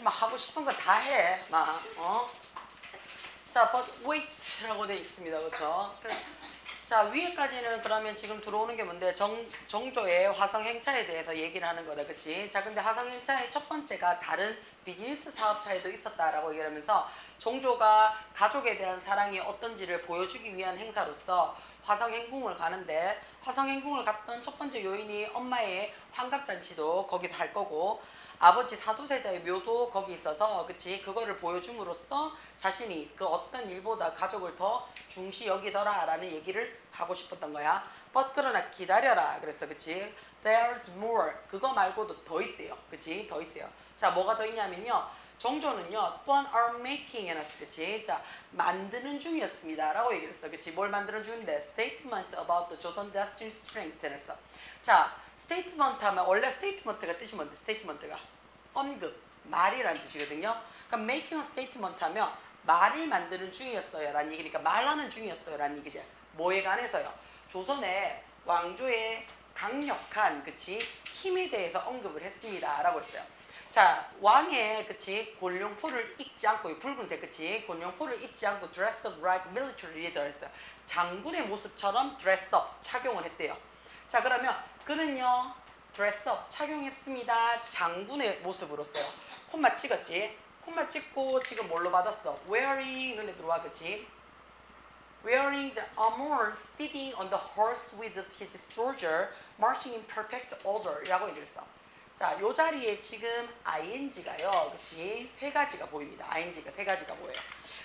막 하고 싶은 거 다 해. 막 자, but wait라고 돼 있습니다. 그렇죠? 자, 위에까지는 그러면 지금 들어오는 게 뭔데? 정조의 화성행차에 대해서 얘기를 하는 거다. 그치? 자, 근데 화성행차의 첫 번째가 다른 비즈니스 사업차에도 있었다라고 얘기를 하면서 정조가 가족에 대한 사랑이 어떤지를 보여주기 위한 행사로서 화성행궁을 가는데 화성행궁을 갔던 첫 번째 요인이 엄마의 환갑잔치도 거기서 할 거고 아버지 사도세자의 묘도 거기 있어서 그치 그거를 보여줌으로써 자신이 그 어떤 일보다 가족을 더 중시 여기더라 라는 얘기를 하고 싶었던 거야. but 그러나 기다려라 그랬어. 그치 there's more 그거 말고도 더 있대요. 그치 더 있대요. 자 뭐가 더 있냐면요 정조는요 또한 are making 해놨어. 그치 자 만드는 중이었습니다 라고 얘기를 했어. 그치 뭘 만드는 중인데 statement about the 조선 destined strength 해놨어. 자 statement 하면 원래 statement가 뜻이 뭔데 statement가 언급 말이라는 뜻이거든요. 그러니까 making a statement 하면 말을 만드는 중이었어요 라는 얘기니까 말하는 중이었어요 라는 얘기지. 뭐에 관해서요? 조선의 왕조의 강력한 그치 힘에 대해서 언급을 했습니다 라고 했어요. 자 왕의 그치 곤룡포를 입지 않고 붉은색 그치 곤룡포를 입지 않고 dress up like military leader 했어요. 장군의 모습처럼 dress up 착용을 했대요. 자 그러면 그는요 dress up 착용했습니다 장군의 모습으로써요. 콤마 찍었지. 콤마 찍고 지금 뭘로 받았어? wearing 눈에 들어와 그치 wearing the armor, sitting on the horse with his soldier, marching in perfect order 라고 얘기를 했어. 자, 요 자리에 지금 ing가요. 그치? 세 가지가 보입니다. ing가 세 가지가 보여요.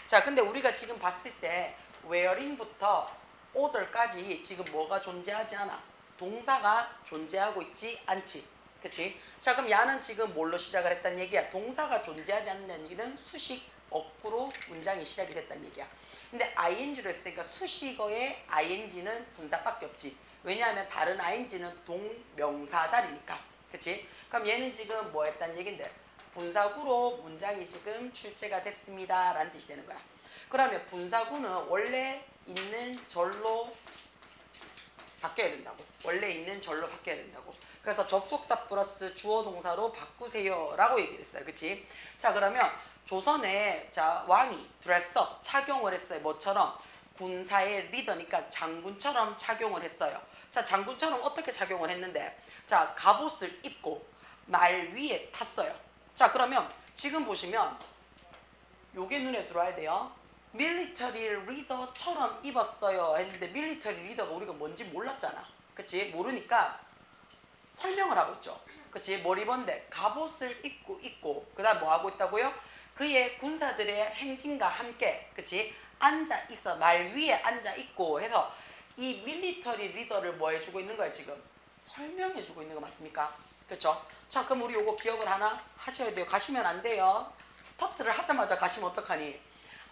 자, 근데 우리가 지금 봤을 때 wearing부터 order까지 지금 뭐가 존재하지 않아? 동사가 존재하고 있지 않지. 그치? 자, 그럼 야는 지금 뭘로 시작을 했다는 얘기야? 동사가 존재하지 않는 얘기는 수식, 어구로 문장이 시작이 됐다는 얘기야. 근데 ing로 했으니까 수식어의 ing는 분사밖에 없지. 왜냐하면 다른 ing는 동명사 자리니까. 그치? 그럼 얘는 지금 뭐 했다는 얘긴데 분사구로 문장이 지금 출제가 됐습니다 라는 뜻이 되는 거야. 그러면 분사구는 원래 있는 절로 바뀌어야 된다고. 원래 있는 절로 바뀌어야 된다고. 그래서 접속사 플러스 주어 동사로 바꾸세요 라고 얘기를 했어요. 그치? 자 그러면 조선의 자 왕이 드레스업 착용을 했어요. 뭐처럼? 군사의 리더니까 장군처럼 착용을 했어요. 자 장군처럼 어떻게 착용을 했는데 자 갑옷을 입고 말 위에 탔어요. 자 그러면 지금 보시면 요게 눈에 들어와야 돼요. 밀리터리 리더처럼 입었어요 했는데 밀리터리 리더가 우리가 뭔지 몰랐잖아. 그치? 모르니까 설명을 하고 있죠. 그치? 뭘 입었는데 갑옷을 입고 있고 그 다음 뭐 하고 있다고요? 그의 군사들의 행진과 함께 그치? 앉아 있어 말 위에 앉아 있고 해서 이 밀리터리 리더를 뭐 해주고 있는 거야 지금? 설명해 주고 있는 거 맞습니까? 그쵸? 자 그럼 우리 요거 기억을 하나 하셔야 돼요. 가시면 안 돼요. 스타트를 하자마자 가시면 어떡하니?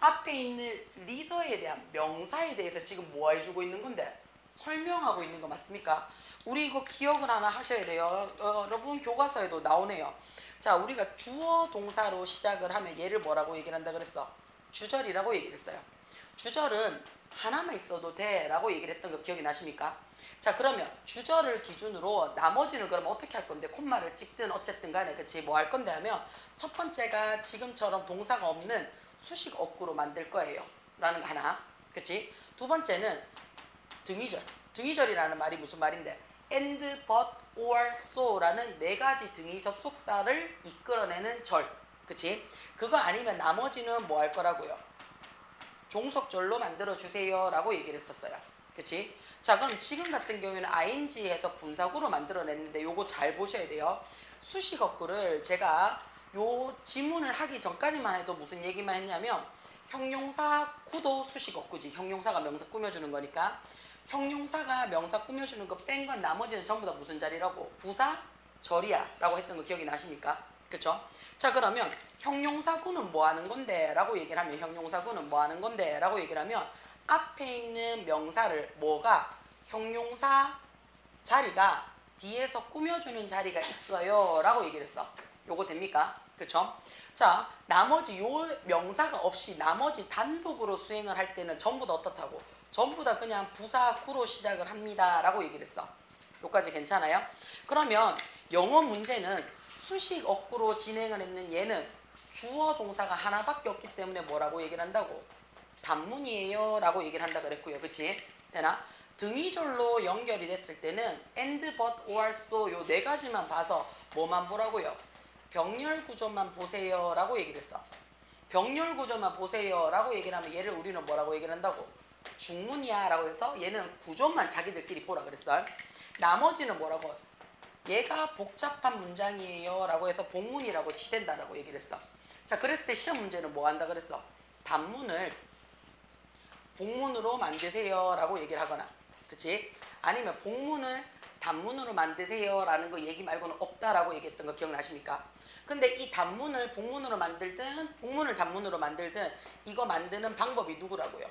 앞에 있는 리더에 대한 명사에 대해서 지금 뭐 해주고 있는 건데? 설명하고 있는 거 맞습니까? 우리 이거 기억을 하나 하셔야 돼요. 여러분 교과서에도 나오네요. 자 우리가 주어 동사로 시작을 하면 얘를 뭐라고 얘기를 한다 그랬어? 주절이라고 얘기를 했어요. 주절은 하나만 있어도 돼 라고 얘기를 했던 거 기억이 나십니까? 자 그러면 주절을 기준으로 나머지는 그럼 어떻게 할 건데 콤마를 찍든 어쨌든 간에 그치 뭐 할 건데 하면 첫 번째가 지금처럼 동사가 없는 수식 어구로 만들 거예요 라는 거 하나 그치? 두 번째는 등위절 등위절이라는 말이 무슨 말인데 and, but, or, so 라는 네 가지 등위 접속사를 이끌어내는 절 그치? 그거 아니면 나머지는 뭐 할 거라고요? 종속절로 만들어 주세요 라고 얘기를 했었어요. 그치? 자 그럼 지금 같은 경우에는 ing에서 분사구로 만들어냈는데 요거 잘 보셔야 돼요. 수식어구를 제가 요 지문을 하기 전까지만 해도 무슨 얘기만 했냐면 형용사 구도 수식어구지. 형용사가 명사 꾸며주는 거니까 형용사가 명사 꾸며주는 거 뺀 건 나머지는 전부 다 무슨 자리라고? 부사 절이야 라고 했던 거 기억이 나십니까? 그쵸? 자 그러면 형용사구는 뭐 하는 건데? 라고 얘기를 하면 형용사구는 뭐 하는 건데? 라고 얘기를 하면 앞에 있는 명사를 뭐가 형용사 자리가 뒤에서 꾸며주는 자리가 있어요 라고 얘기를 했어. 요거 됩니까? 그쵸? 자 나머지 요 명사가 없이 나머지 단독으로 수행을 할 때는 전부 다 어떻다고? 전부 다 그냥 부사구로 시작을 합니다 라고 얘기를 했어. 요까지 괜찮아요? 그러면 영어 문제는 수식 어구로 진행을 했는 얘는 주어 동사가 하나밖에 없기 때문에 뭐라고 얘기를 한다고? 단문이에요 라고 얘기를 한다 그랬고요. 그치? 되나? 등위절로 연결이 됐을 때는 and, but, or, so 요 네 가지만 봐서 뭐만 보라고요? 병렬 구조만 보세요 라고 얘기를 했어. 병렬 구조만 보세요 라고 얘기를 하면 얘를 우리는 뭐라고 얘기를 한다고? 중문이야 라고 해서 얘는 구조만 자기들끼리 보라 그랬어. 나머지는 뭐라고? 얘가 복잡한 문장이에요 라고 해서 복문이라고 치댄다라고 얘기를 했어. 자, 그랬을 때 시험 문제는 뭐 한다 그랬어? 단문을 복문으로 만드세요 라고 얘기를 하거나, 그치? 아니면 복문을 단문으로 만드세요 라는 거 얘기 말고는 없다라고 얘기했던 거 기억나십니까? 근데 이 단문을 복문으로 만들든 복문을 단문으로 만들든 이거 만드는 방법이 누구라고요?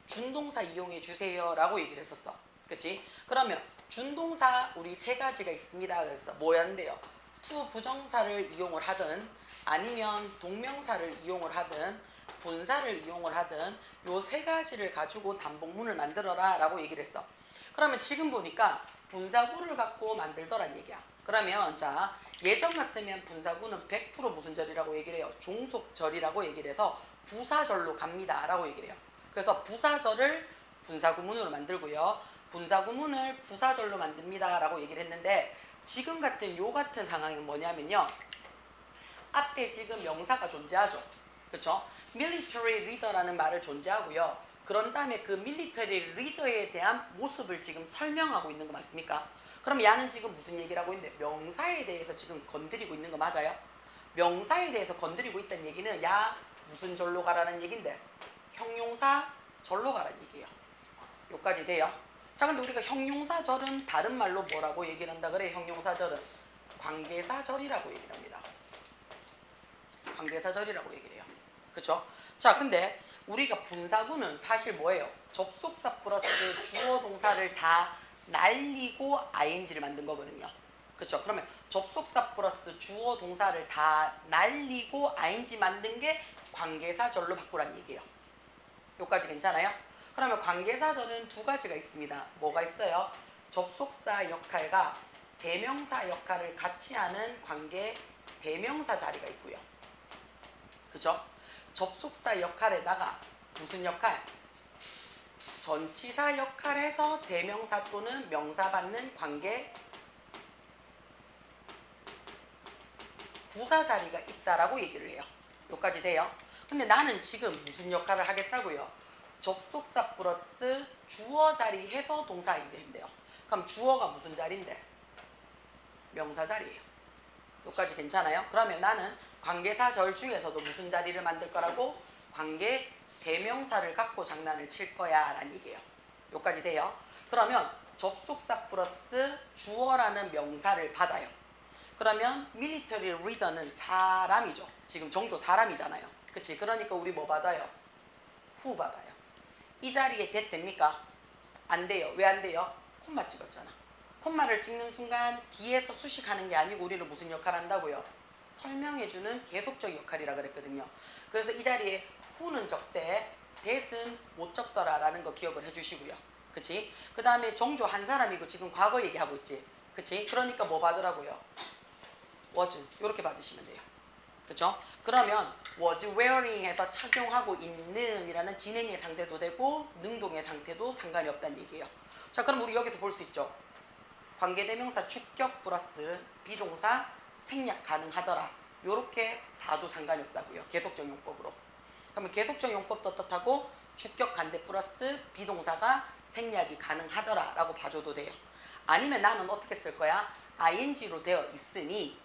준동사 이용해 주세요 라고 얘기를 했었어. 그치? 그러면 준동사 우리 세 가지가 있습니다. 그래서 뭐였는데요? to 부정사를 이용을 하든 아니면 동명사를 이용을 하든 분사를 이용을 하든 요 세 가지를 가지고 단복문을 만들어라 라고 얘기를 했어. 그러면 지금 보니까 분사구를 갖고 만들더란 얘기야. 그러면 자, 예전 같으면 분사구는 100% 무슨 절이라고 얘기를 해요? 종속절이라고 얘기를 해서 부사절로 갑니다 라고 얘기를 해요. 그래서 부사절을 분사구문으로 만들고요. 분사구문을 부사절로 만듭니다 라고 얘기를 했는데, 지금 같은 요 같은 상황은 뭐냐면요, 앞에 지금 명사가 존재하죠. 그렇죠? military leader라는 말을 존재하고요. 그런 다음에 그 military leader에 대한 모습을 지금 설명하고 있는 거 맞습니까? 그럼 야는 지금 무슨 얘기를 하고 있는데 명사에 대해서 지금 건드리고 있는 거 맞아요? 명사에 대해서 건드리고 있다는 얘기는 야 무슨 절로 가라는 얘기인데 형용사 절로 가라는 얘기예요. 여기까지 돼요? 자, 근데 우리가 형용사절은 다른 말로 뭐라고 얘기를 한다 그래? 형용사절은 관계사절이라고 얘기를 합니다. 관계사절이라고 얘기를 해요. 그쵸? 자, 근데 우리가 분사구는 사실 뭐예요? 접속사 플러스 주어 동사를 다 날리고 ing를 만든 거거든요. 그쵸? 그러면 접속사 플러스 주어 동사를 다 날리고 ing 만든 게 관계사절로 바꾸란 얘기예요. 여기까지 괜찮아요? 그러면 관계사절은 두 가지가 있습니다. 뭐가 있어요? 접속사 역할과 대명사 역할을 같이 하는 관계 대명사 자리가 있고요. 그죠? 접속사 역할에다가 무슨 역할? 전치사 역할에서 대명사 또는 명사 받는 관계 부사 자리가 있다라고 얘기를 해요. 여기까지 돼요? 근데 나는 지금 무슨 역할을 하겠다고요? 접속사 플러스 주어 자리 해서 동사 얘기한대요. 그럼 주어가 무슨 자리인데? 명사 자리예요. 여기까지 괜찮아요? 그러면 나는 관계사절 중에서도 무슨 자리를 만들 거라고? 관계 대명사를 갖고 장난을 칠 거야 라는 얘기예요. 여기까지 돼요? 그러면 접속사 플러스 주어라는 명사를 받아요. 그러면 military leader는 사람이죠. 지금 정조 사람이잖아요. 그치? 그러니까 우리 뭐 받아요? who 받아요. 이 자리에 that 됩니까? 안 돼요. 왜 안 돼요? 콤마 찍었잖아. 콤마를 찍는 순간 뒤에서 수식하는 게 아니고 우리는 무슨 역할을 한다고요? 설명해주는 계속적 역할이라 그랬거든요. 그래서 이 자리에 who는 적대, that은 못 적더라 라는 거 기억을 해주시고요. 그치? 그 다음에 정조 한 사람이고 지금 과거 얘기하고 있지. 그치? 그러니까 뭐 받으라고요? was 이렇게 받으시면 돼요. 그쵸? 그러면 was wearing 해서 착용하고 있는 이라는 진행의 상태도 되고 능동의 상태도 상관이 없다는 얘기예요. 자, 그럼 우리 여기서 볼 수 있죠. 관계대명사 주격 플러스 비동사 생략 가능하더라. 요렇게 봐도 상관이 없다고요. 계속적 용법으로. 그러면 계속적 용법도 어떻다고? 주격 관대 플러스 비동사가 생략이 가능하더라 라고 봐줘도 돼요. 아니면 나는 어떻게 쓸 거야? ing로 되어 있으니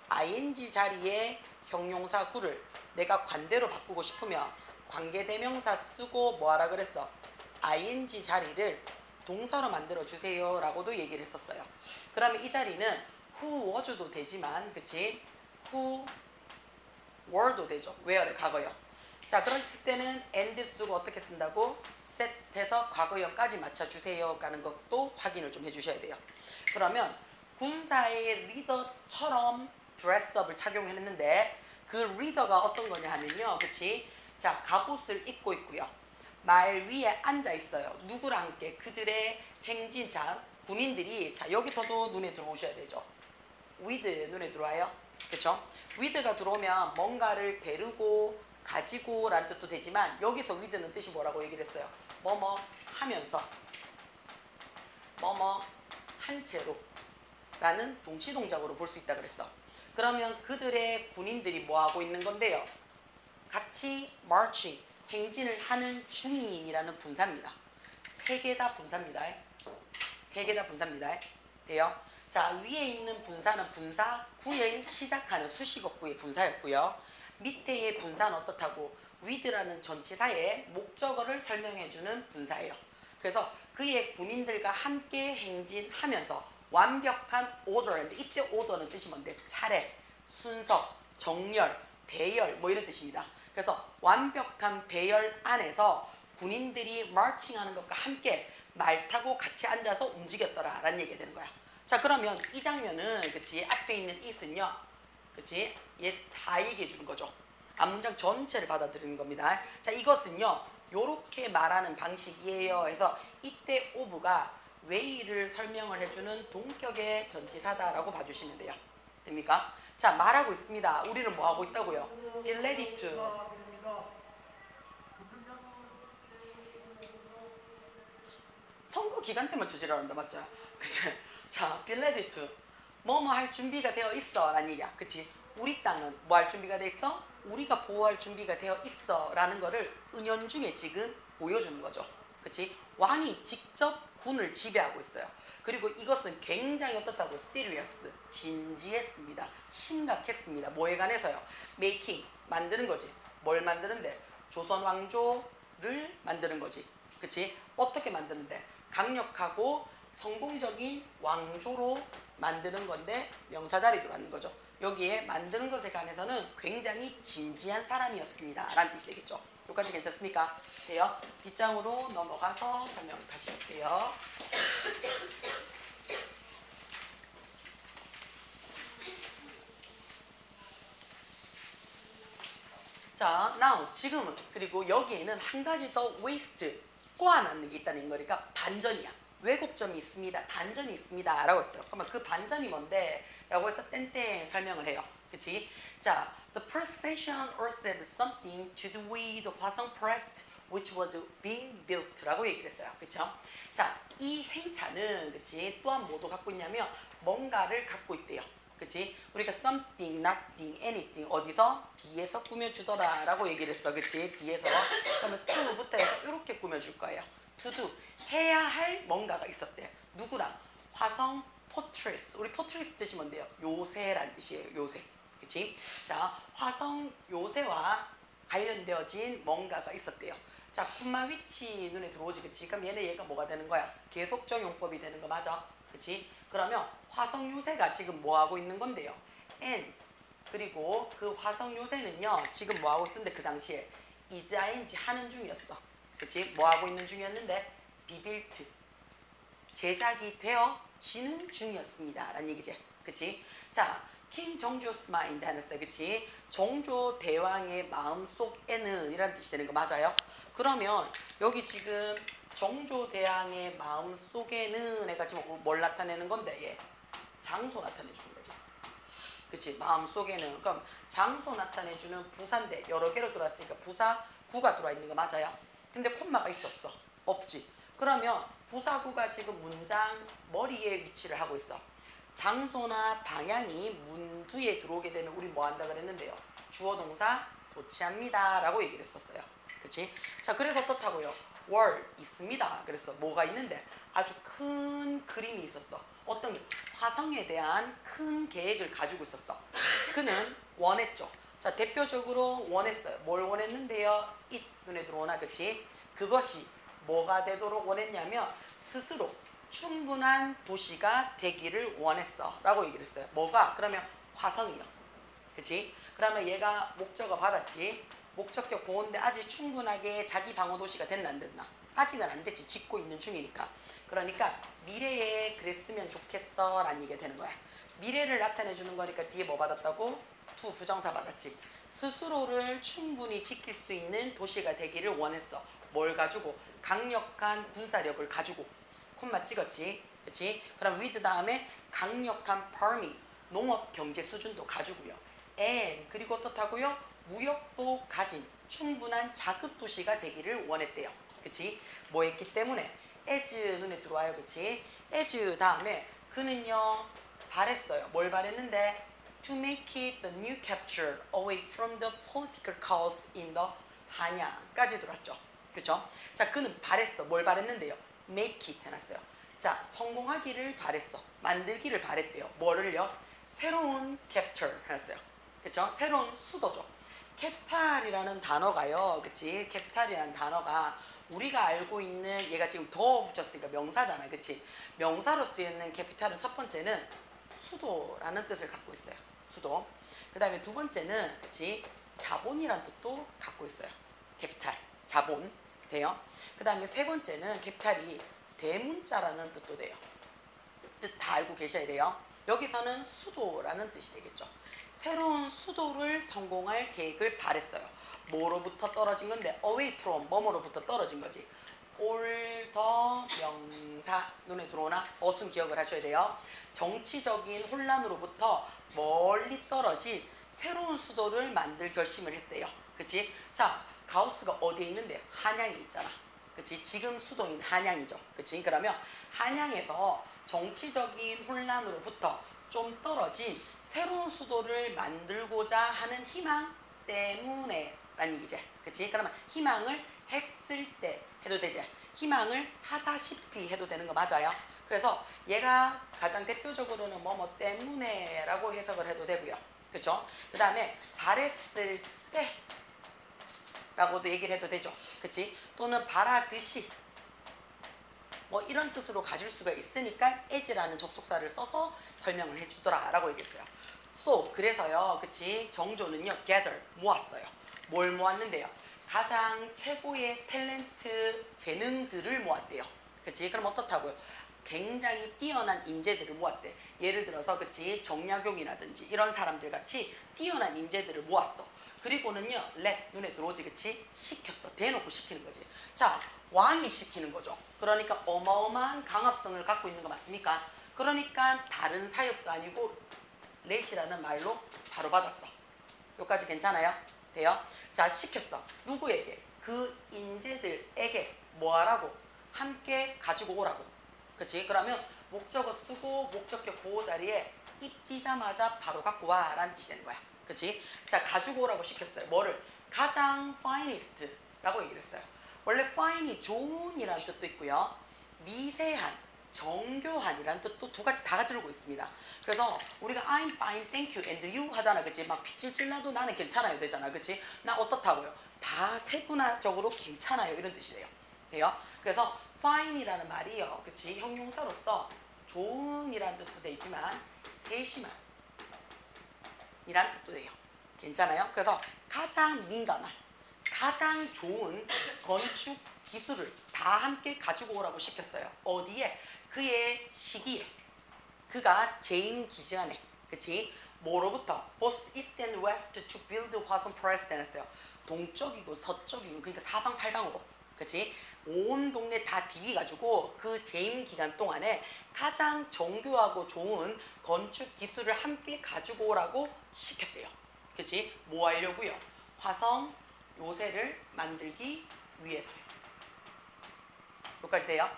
ing 자리에 형용사 구를 내가 관대로 바꾸고 싶으면 관계대명사 쓰고 뭐하라 그랬어? ing 자리를 동사로 만들어 주세요 라고도 얘기를 했었어요. 그러면 이 자리는 who was도 되지만 그치? who were도 되죠. where의 과거형. 자, 그럴 때는 and 쓰고 어떻게 쓴다고? set해서 과거형까지 맞춰주세요 라는 것도 확인을 좀 해주셔야 돼요. 그러면 군사의 리더처럼 드레스업을 착용했는데 그 리더가 어떤 거냐 하면요. 그치? 자, 갑옷을 입고 있고요. 말 위에 앉아 있어요. 누구랑 함께? 그들의 행진. 자, 군인들이 자 여기서도 눈에 들어오셔야 되죠. with 눈에 들어와요. 그쵸? with가 들어오면 뭔가를 데리고 가지고 라는 뜻도 되지만 여기서 with는 뜻이 뭐라고 얘기를 했어요? 뭐뭐 하면서 뭐뭐 한 채로 라는 동시동작으로 볼 수 있다 그랬어. 그러면 그들의 군인들이 뭐 하고 있는 건데요? 같이 marching, 행진을 하는 중인이라는 분사입니다. 세 개 다 분사입니다. 세 개 다 분사입니다. 돼요? 자, 위에 있는 분사는 분사 구에 시작하는 수식어구의 분사였고요. 밑에의 분사는 어떻다고? with라는 전치사의 목적어를 설명해주는 분사예요. 그래서 그의 군인들과 함께 행진하면서 완벽한 order인데 이때 order는 뜻이 뭔데? 차례, 순서, 정렬, 대열 뭐 이런 뜻입니다. 그래서 완벽한 배열 안에서 군인들이 marching하는 것과 함께 말 타고 같이 앉아서 움직였더라 라는 얘기가 되는 거야. 자, 그러면 이 장면은 그치 앞에 있는 it은요 그치 얘 다 얘기해 주는 거죠. 앞문장 전체를 받아들이는 겁니다. 자, 이것은요 요렇게 말하는 방식이에요 해서 이때 of가 way를 설명을 해주는 동격의 전치사다라고 봐주시면 돼요. 됩니까? 자, 말하고 있습니다. 우리는 뭐 하고 있다고요? Be ready to. 선거 기간 때만 저지랄한다 맞죠? 그치? 자, be ready to. 뭐뭐 할 준비가 되어 있어 라는 얘기야. 그치? 우리 땅은 뭐 할 준비가 되어 있어? 우리가 보호할 준비가 되어 있어 라는 거를 은연중에 지금 보여주는 거죠. 그치? 왕이 직접 군을 지배하고 있어요. 그리고 이것은 굉장히 어떻다고? serious, 진지했습니다. 심각했습니다. 뭐에 관해서요? making, 만드는 거지. 뭘 만드는데? 조선 왕조를 만드는 거지. 그치? 어떻게 만드는데? 강력하고 성공적인 왕조로 만드는 건데 명사자리 들어왔는 거죠. 여기에 만드는 것에 관해서는 굉장히 진지한 사람이었습니다 라는 뜻이 되겠죠. 여기까지 괜찮습니까? 돼요? 뒷장으로 넘어가서 설명 다시 할게요. 자, now 지금은 그리고 여기에는 한 가지 더 waste 꼬아놨는 게 있다는 거니까 반전이야. 왜곡점이 있습니다. 반전이 있습니다. 라고 했어요. 그러면 그 반전이 뭔데? 라고 해서 땡땡 설명을 해요. 그치? 자, the procession also had something to do with the 화성 press which was being built 라고 얘기를 했어요. 그쵸? 자, 이 행차는 그치? 또한 뭐도 갖고 있냐면 뭔가를 갖고 있대요. 그치? 우리가 something, nothing, anything 어디서? 뒤에서 꾸며주더라 라고 얘기를 했어. 그치? 뒤에서. 그러면 to부터 해서 이렇게 꾸며줄 거예요. to do. 해야 할 뭔가가 있었대. 누구랑? 화성 포트리스. 우리 포트리스 뜻이 뭔데요? 요새란 뜻이에요. 요새. 그치? 자, 화성 요새와 관련되어진 뭔가가 있었대요. 자, 콤마 위치 눈에 들어오지. 그치? 그럼 얘가 뭐가 되는 거야? 계속적 용법이 되는 거 맞아? 그치? 그러면 화성 요새가 지금 뭐 하고 있는 건데요? and 그리고 그 화성 요새는요 지금 뭐 하고 있었는데 그 당시에 is 하는 중이었어. 그치? 뭐 하고 있는 중이었는데 be built 제작이 되어지는 중이었습니다 라는 얘기지. 그치? 자, 킹 정조's mind 하셨어요. 그치? 정조 대왕의 마음속에는 이란 뜻이 되는 거 맞아요? 그러면 여기 지금 정조 대왕의 마음속에는 애가 지금 뭘 나타내는 건데 얘 장소 나타내주는 거지. 그치? 마음속에는 그럼 장소 나타내주는 부사인데 여러 개로 들어왔으니까 부사구가 들어와 있는 거 맞아요? 근데 콤마가 있어 없어? 없지. 그러면 부사구가 지금 문장 머리에 위치를 하고 있어. 장소나 방향이 문 뒤에 들어오게 되면 우리 뭐 한다 그랬는데요? 주어 동사 도치합니다 라고 얘기를 했었어요. 그치? 자, 그래서 어떻다고요? 월 있습니다. 그래서 뭐가 있는데 아주 큰 그림이 있었어. 어떤 게? 화성에 대한 큰 계획을 가지고 있었어. 그는 원했죠. 자, 대표적으로 원했어요. 뭘 원했는데요? 이 눈에 들어오나? 그치? 그것이 뭐가 되도록 원했냐면 스스로 충분한 도시가 되기를 원했어 라고 얘기를 했어요. 뭐가? 그러면 화성이요. 그치? 그러면 얘가 목적어 받았지. 목적격 보호인데 아직 충분하게 자기 방어 도시가 됐나 안 됐나? 아직은 안 됐지. 짓고 있는 중이니까. 그러니까 미래에 그랬으면 좋겠어 라는 얘기가 되는 거야. 미래를 나타내 주는 거니까 뒤에 뭐 받았다고? to 부정사 받았지. 스스로를 충분히 지킬 수 있는 도시가 되기를 원했어. 뭘 가지고? 강력한 군사력을 가지고. 콤마 찍었지. 그치? 그럼 with 다음에 강력한 farming. 농업 경제 수준도 가지고요. and 그리고 어떻다고요? 무역도 가진 충분한 자급 도시가 되기를 원했대요. 그치? 뭐 했기 때문에 as 눈에 들어와요. 그치? as 다음에 그는요 바랬어요. 뭘 바랬는데 to make it the new capture away from the political chaos in the 한양까지 들어왔죠. 그쵸? 자, 그는 바랬어. 뭘 바랬는데요? make it 해놨어요. 자, 성공하기를 바랬어. 만들기를 바랬대요. 뭐를요? 새로운 capture 해놨어요. 그쵸? 새로운 수도죠. 캡탈이라는 단어가요. 그치? 캡탈이라는 단어가 우리가 알고 있는 얘가 지금 더 붙였으니까 명사잖아. 그치? 명사로 쓰여있는 캐피탈은 첫 번째는 수도라는 뜻을 갖고 있어요. 수도. 그 다음에 두 번째는 그치? 자본이라는 뜻도 갖고 있어요. 캐피탈, 자본 돼요. 그 다음에 세 번째는 캐피탈이 대문자라는 뜻도 돼요. 뜻 다 알고 계셔야 돼요. 여기서는 수도라는 뜻이 되겠죠. 새로운 수도를 성공할 계획을 바랬어요. 뭐로부터 떨어진 건데 away from 뭐뭐로부터 떨어진 거지. all 더 명사 눈에 들어오나? 어순 기억을 하셔야 돼요. 정치적인 혼란으로부터 멀리 떨어진 새로운 수도를 만들 결심을 했대요. 그치? 자, 가우스가 어디에 있는데? 한양에 있잖아. 그치? 지금 수도인 한양이죠. 그치? 그러면 한양에서 정치적인 혼란으로부터 좀 떨어진 새로운 수도를 만들고자 하는 희망 때문에 라는 얘기지. 그치? 그러면 희망을 했을 때 해도 되지. 희망을 하다시피 해도 되는 거 맞아요. 그래서 얘가 가장 대표적으로는 뭐 때문에 라고 해석을 해도 되고요. 그쵸? 그 다음에 바랬을 때 라고도 얘기를 해도 되죠. 그치? 또는 바라듯이 뭐 이런 뜻으로 가질 수가 있으니까 as라는 접속사를 써서 설명을 해주더라 라고 얘기했어요. So 그래서요. 그치? 정조는요 gather 모았어요. 뭘 모았는데요? 가장 최고의 탤런트 재능들을 모았대요. 그치? 그럼 어떻다고요? 굉장히 뛰어난 인재들을 모았대. 예를 들어서 그치? 정약용이라든지 이런 사람들 같이 뛰어난 인재들을 모았어. 그리고는요 눈에 들어오지. 그치? 시켰어. 대놓고 시키는 거지. 자, 왕이 시키는 거죠. 그러니까 어마어마한 강압성을 갖고 있는 거 맞습니까? 그러니까 다른 사역도 아니고 렛이라는 말로 바로 받았어. 여기까지 괜찮아요? 돼요? 자, 시켰어. 누구에게? 그 인재들에게 뭐 하라고? 함께 가지고 오라고. 그치? 그러면 목적어 쓰고 목적격 보호 자리에 입 띄자마자 바로 갖고 와 라는 뜻이 되는 거야. 그치? 자, 가지고 오라고 시켰어요. 뭐를? 가장 finest 라고 얘기를 했어요. 원래 fine이 좋은이라는 뜻도 있고요. 미세한, 정교한이라는 뜻도 두 가지 다 가지고 있습니다. 그래서 우리가 I'm fine, thank you, and you 하잖아. 그치? 막 빛을 나도 나는 괜찮아요 되잖아. 그치? 나 어떻다고요? 다 세분화적으로 괜찮아요. 이런 뜻이 돼요. 그래서 fine이라는 말이요. 그치? 형용사로서 좋은이라는 뜻도 되지만 세심한 이란 뜻도 돼요. 괜찮아요? 그래서 가장 민감한, 가장 좋은 건축 기술을 다 함께 가지고 오라고 시켰어요. 어디에? 그의 시기에. 그가 재임 기간에. 그치? 뭐로부터? Both East and West to build 화성 프레스 했어요. 동쪽이고 서쪽이고 그러니까 사방팔방으로. 그치? 온 동네 다 디비가지고 그 재임 기간 동안에 가장 정교하고 좋은 건축 기술을 함께 가지고 오라고 시켰대요. 그치? 뭐 하려고요? 화성 요새를 만들기 위해서요. 여기까지 돼요?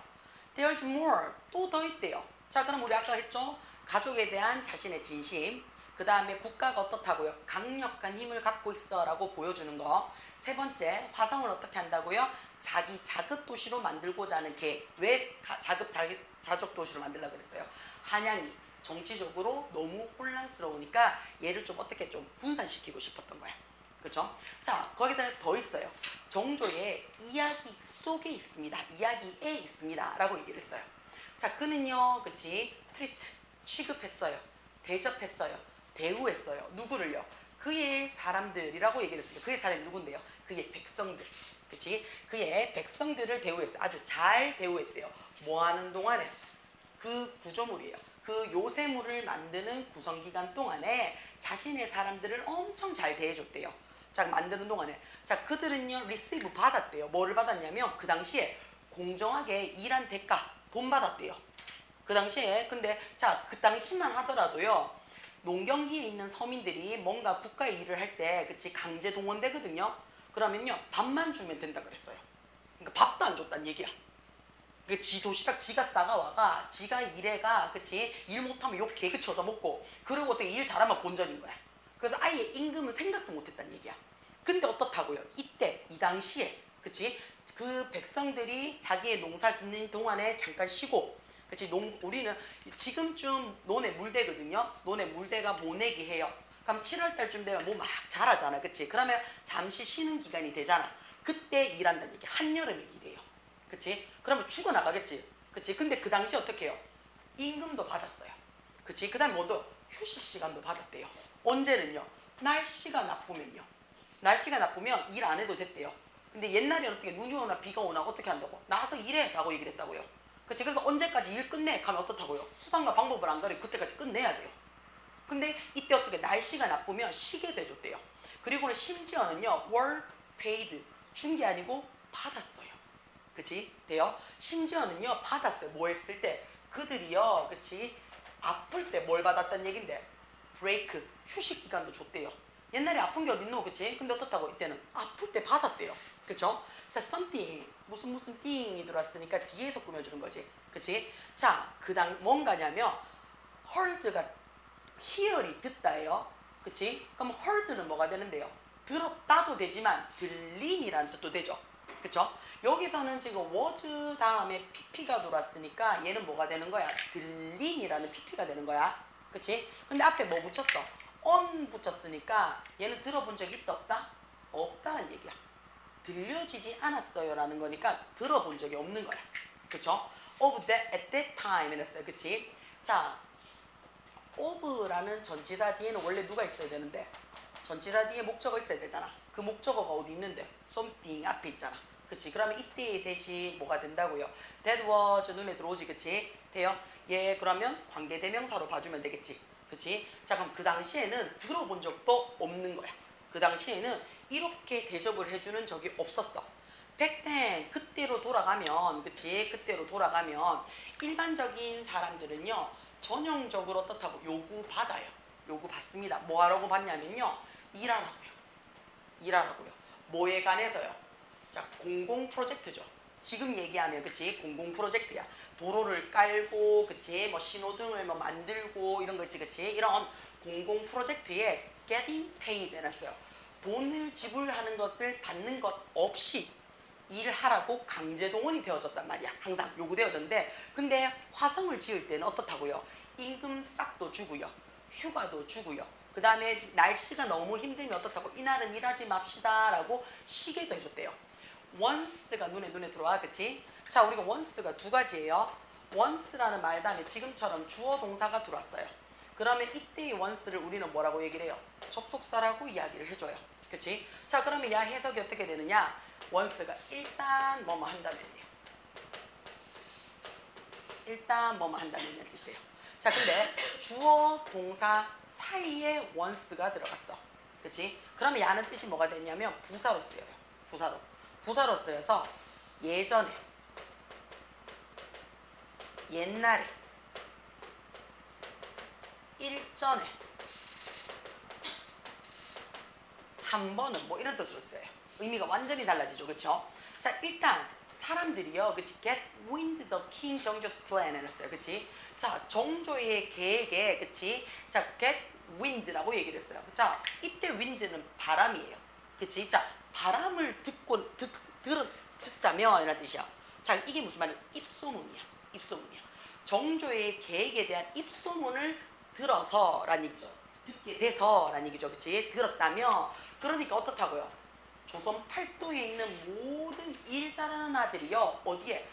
There's more. 또 더 있대요. 자, 그럼 우리 아까 했죠? 가족에 대한 자신의 진심. 그 다음에 국가가 어떻다고요? 강력한 힘을 갖고 있어 라고 보여주는 거. 세 번째, 화성을 어떻게 한다고요? 자기 자급 도시로 만들고자 하는 계획. 왜 자급 도시로 만들려고 그랬어요? 한양이 정치적으로 너무 혼란스러우니까 얘를 좀 어떻게 좀 분산시키고 싶었던 거야. 그렇죠? 자, 거기다 더 있어요. 정조의 이야기 속에 있습니다. 이야기에 있습니다. 라고 얘기를 했어요. 자, 그는요, 그치? 트리트, 취급했어요. 대접했어요. 대우했어요. 누구를요? 그의 사람들이라고 얘기를 했어요. 그의 사람이 누군데요? 그의 백성들. 그치? 그의 백성들을 대우했어요. 아주 잘 대우했대요. 뭐 하는 동안에? 그 구조물이에요. 그 요새물을 만드는 구성기간 동안에 자신의 사람들을 엄청 잘 대해줬대요. 자, 만드는 동안에. 자, 그들은요, 리시브 받았대요. 뭐를 받았냐면, 그 당시에 공정하게 일한 대가, 돈 받았대요. 그 당시에. 근데, 자, 그 당시만 하더라도요, 농경기에 있는 서민들이 뭔가 국가의 일을 할 때 그치 강제 동원되거든요. 그러면요 밥만 주면 된다 그랬어요. 그러니까 밥도 안 줬단 얘기야. 그 지 도시락 지가 싸가와가 지가 일해가 그치 일 못하면 욕 개그치 얻어먹고 그러고 어떻게 일 잘하면 본전인 거야. 그래서 아예 임금을 생각도 못했단 얘기야. 근데 어떻다고요? 이때 이 당시에 그치 그 백성들이 자기의 농사 짓는 동안에 잠깐 쉬고 그치 우리는 지금쯤 논에 물대거든요. 논에 물대가 모내기 해요. 그럼 7월 달쯤 되면 뭐 막 자라잖아. 그치 그러면 잠시 쉬는 기간이 되잖아. 그때 일한다는 얘기. 한여름에 일해요. 그치 그러면 죽어나가겠지. 그치 근데 그 당시 어떻게 해요? 임금도 받았어요. 그치 그 다음에 뭐도 휴식 시간도 받았대요. 언제는요? 날씨가 나쁘면요. 날씨가 나쁘면 일 안 해도 됐대요. 근데 옛날에는 어떻게 눈이 오나 비가 오나 어떻게 한다고? 나가서 일해 라고 얘기를 했다고요. 그치 그래서 언제까지 일 끝내? 가면 어떻다고요? 수단과 방법을 안 가리고 그때까지 끝내야 돼요. 근데 이때 어떻게 날씨가 나쁘면 쉬게 돼줬대요. 그리고는 심지어는요 월 페이드 준 게 아니고 받았어요. 그치 돼요? 심지어는요 받았어요. 뭐 했을 때 그들이요 그치 아플 때 뭘 받았단 얘긴데 브레이크 휴식 기간도 줬대요. 옛날에 아픈 게 어딨노 그치 근데 어떻다고 이때는 아플 때 받았대요. 그쵸 자 something 무슨 띵이 들어왔으니까 뒤에서 꾸며주는 거지. 그치 자 그다음 뭔가냐면 heard가 hear이 듣다예요. 그치 그럼 heard는 뭐가 되는데요? 들었다도 되지만 들림이라는 뜻도 되죠. 그쵸 여기서는 지금 was 다음에 pp가 들어왔으니까 얘는 뭐가 되는 거야? 들림이라는 pp가 되는 거야. 그치 근데 앞에 뭐 붙였어? on 붙였으니까 얘는 들어본 적이 있다 없다? 없다는 얘기야. 들려지지 않았어요 라는 거니까 들어본 적이 없는 거야. 그쵸 of that at that time 이랬어요. 그치 자 of라는 전치사 뒤에는 원래 누가 있어야 되는데 전치사 뒤에 목적어 있어야 되잖아. 그 목적어가 어디 있는데 something 앞에 있잖아. 그치 그러면 이때의 대시 뭐가 된다고요? that was 눈에 들어오지. 그치 돼요? 얘 그러면 관계대명사로 봐주면 되겠지. 그치 자 그럼 그 당시에는 들어본 적도 없는 거야. 그 당시에는 이렇게 대접을 해주는 적이 없었어. 백텐 그때로 돌아가면 그치 그때로 돌아가면 일반적인 사람들은요 전형적으로 어떻다고 요구받아요. 요구받습니다. 뭐 하라고 받냐면요 일하라고요. 뭐에 관해서요? 자 공공 프로젝트죠. 지금 얘기하면 그치 공공 프로젝트야. 도로를 깔고 그치 뭐 신호등을 뭐 만들고 이런 거 있지. 그치 이런 공공 프로젝트에 getting paid 해놨어요. 돈을 지불하는 것을 받는 것 없이 일하라고 강제동원이 되어졌단 말이야. 항상 요구되어졌는데 근데 화성을 지을 때는 어떻다고요? 임금 싹도 주고요. 휴가도 주고요. 그 다음에 날씨가 너무 힘들면 어떻다고 이날은 일하지 맙시다 라고 쉬게도 해줬대요. once가 눈에 들어와. 그치? 자 우리가 once가 두 가지예요. once라는 말 다음에 지금처럼 주어 동사가 들어왔어요. 그러면 이때의 once를 우리는 뭐라고 얘기를 해요? 접속사라고 이야기를 해줘요. 그치? 자 그러면 야 해석이 어떻게 되느냐? once가 일단 뭐뭐 한다면요. 일단 뭐뭐 한다면요 뜻이 돼요. 자 근데 주어 동사 사이에 once가 들어갔어. 그치? 그러면 야는 뜻이 뭐가 되냐면 부사로 쓰여요. 부사로 쓰여서 예전에 옛날에 일전에 한 번은 뭐 이런 뜻으로 써요. 의미가 완전히 달라지죠. 그쵸? 자 일단 사람들이요 그치 get wind the king 정조's plan 해놨어요. 그치? 자 정조의 계획에 그치? 자 get wind라고 얘기를 했어요. 자 이때 wind는 바람이에요. 그치? 자 바람을 듣자면 이런 뜻이야. 자 이게 무슨 말이야? 입소문이야. 정조의 계획에 대한 입소문을 들어서라는 얘기죠. 듣게 돼서라는 얘기죠. 그치? 들었다면 그러니까 어떻다고요? 조선 팔도에 있는 모든 일 잘하는 아들이요 어디에?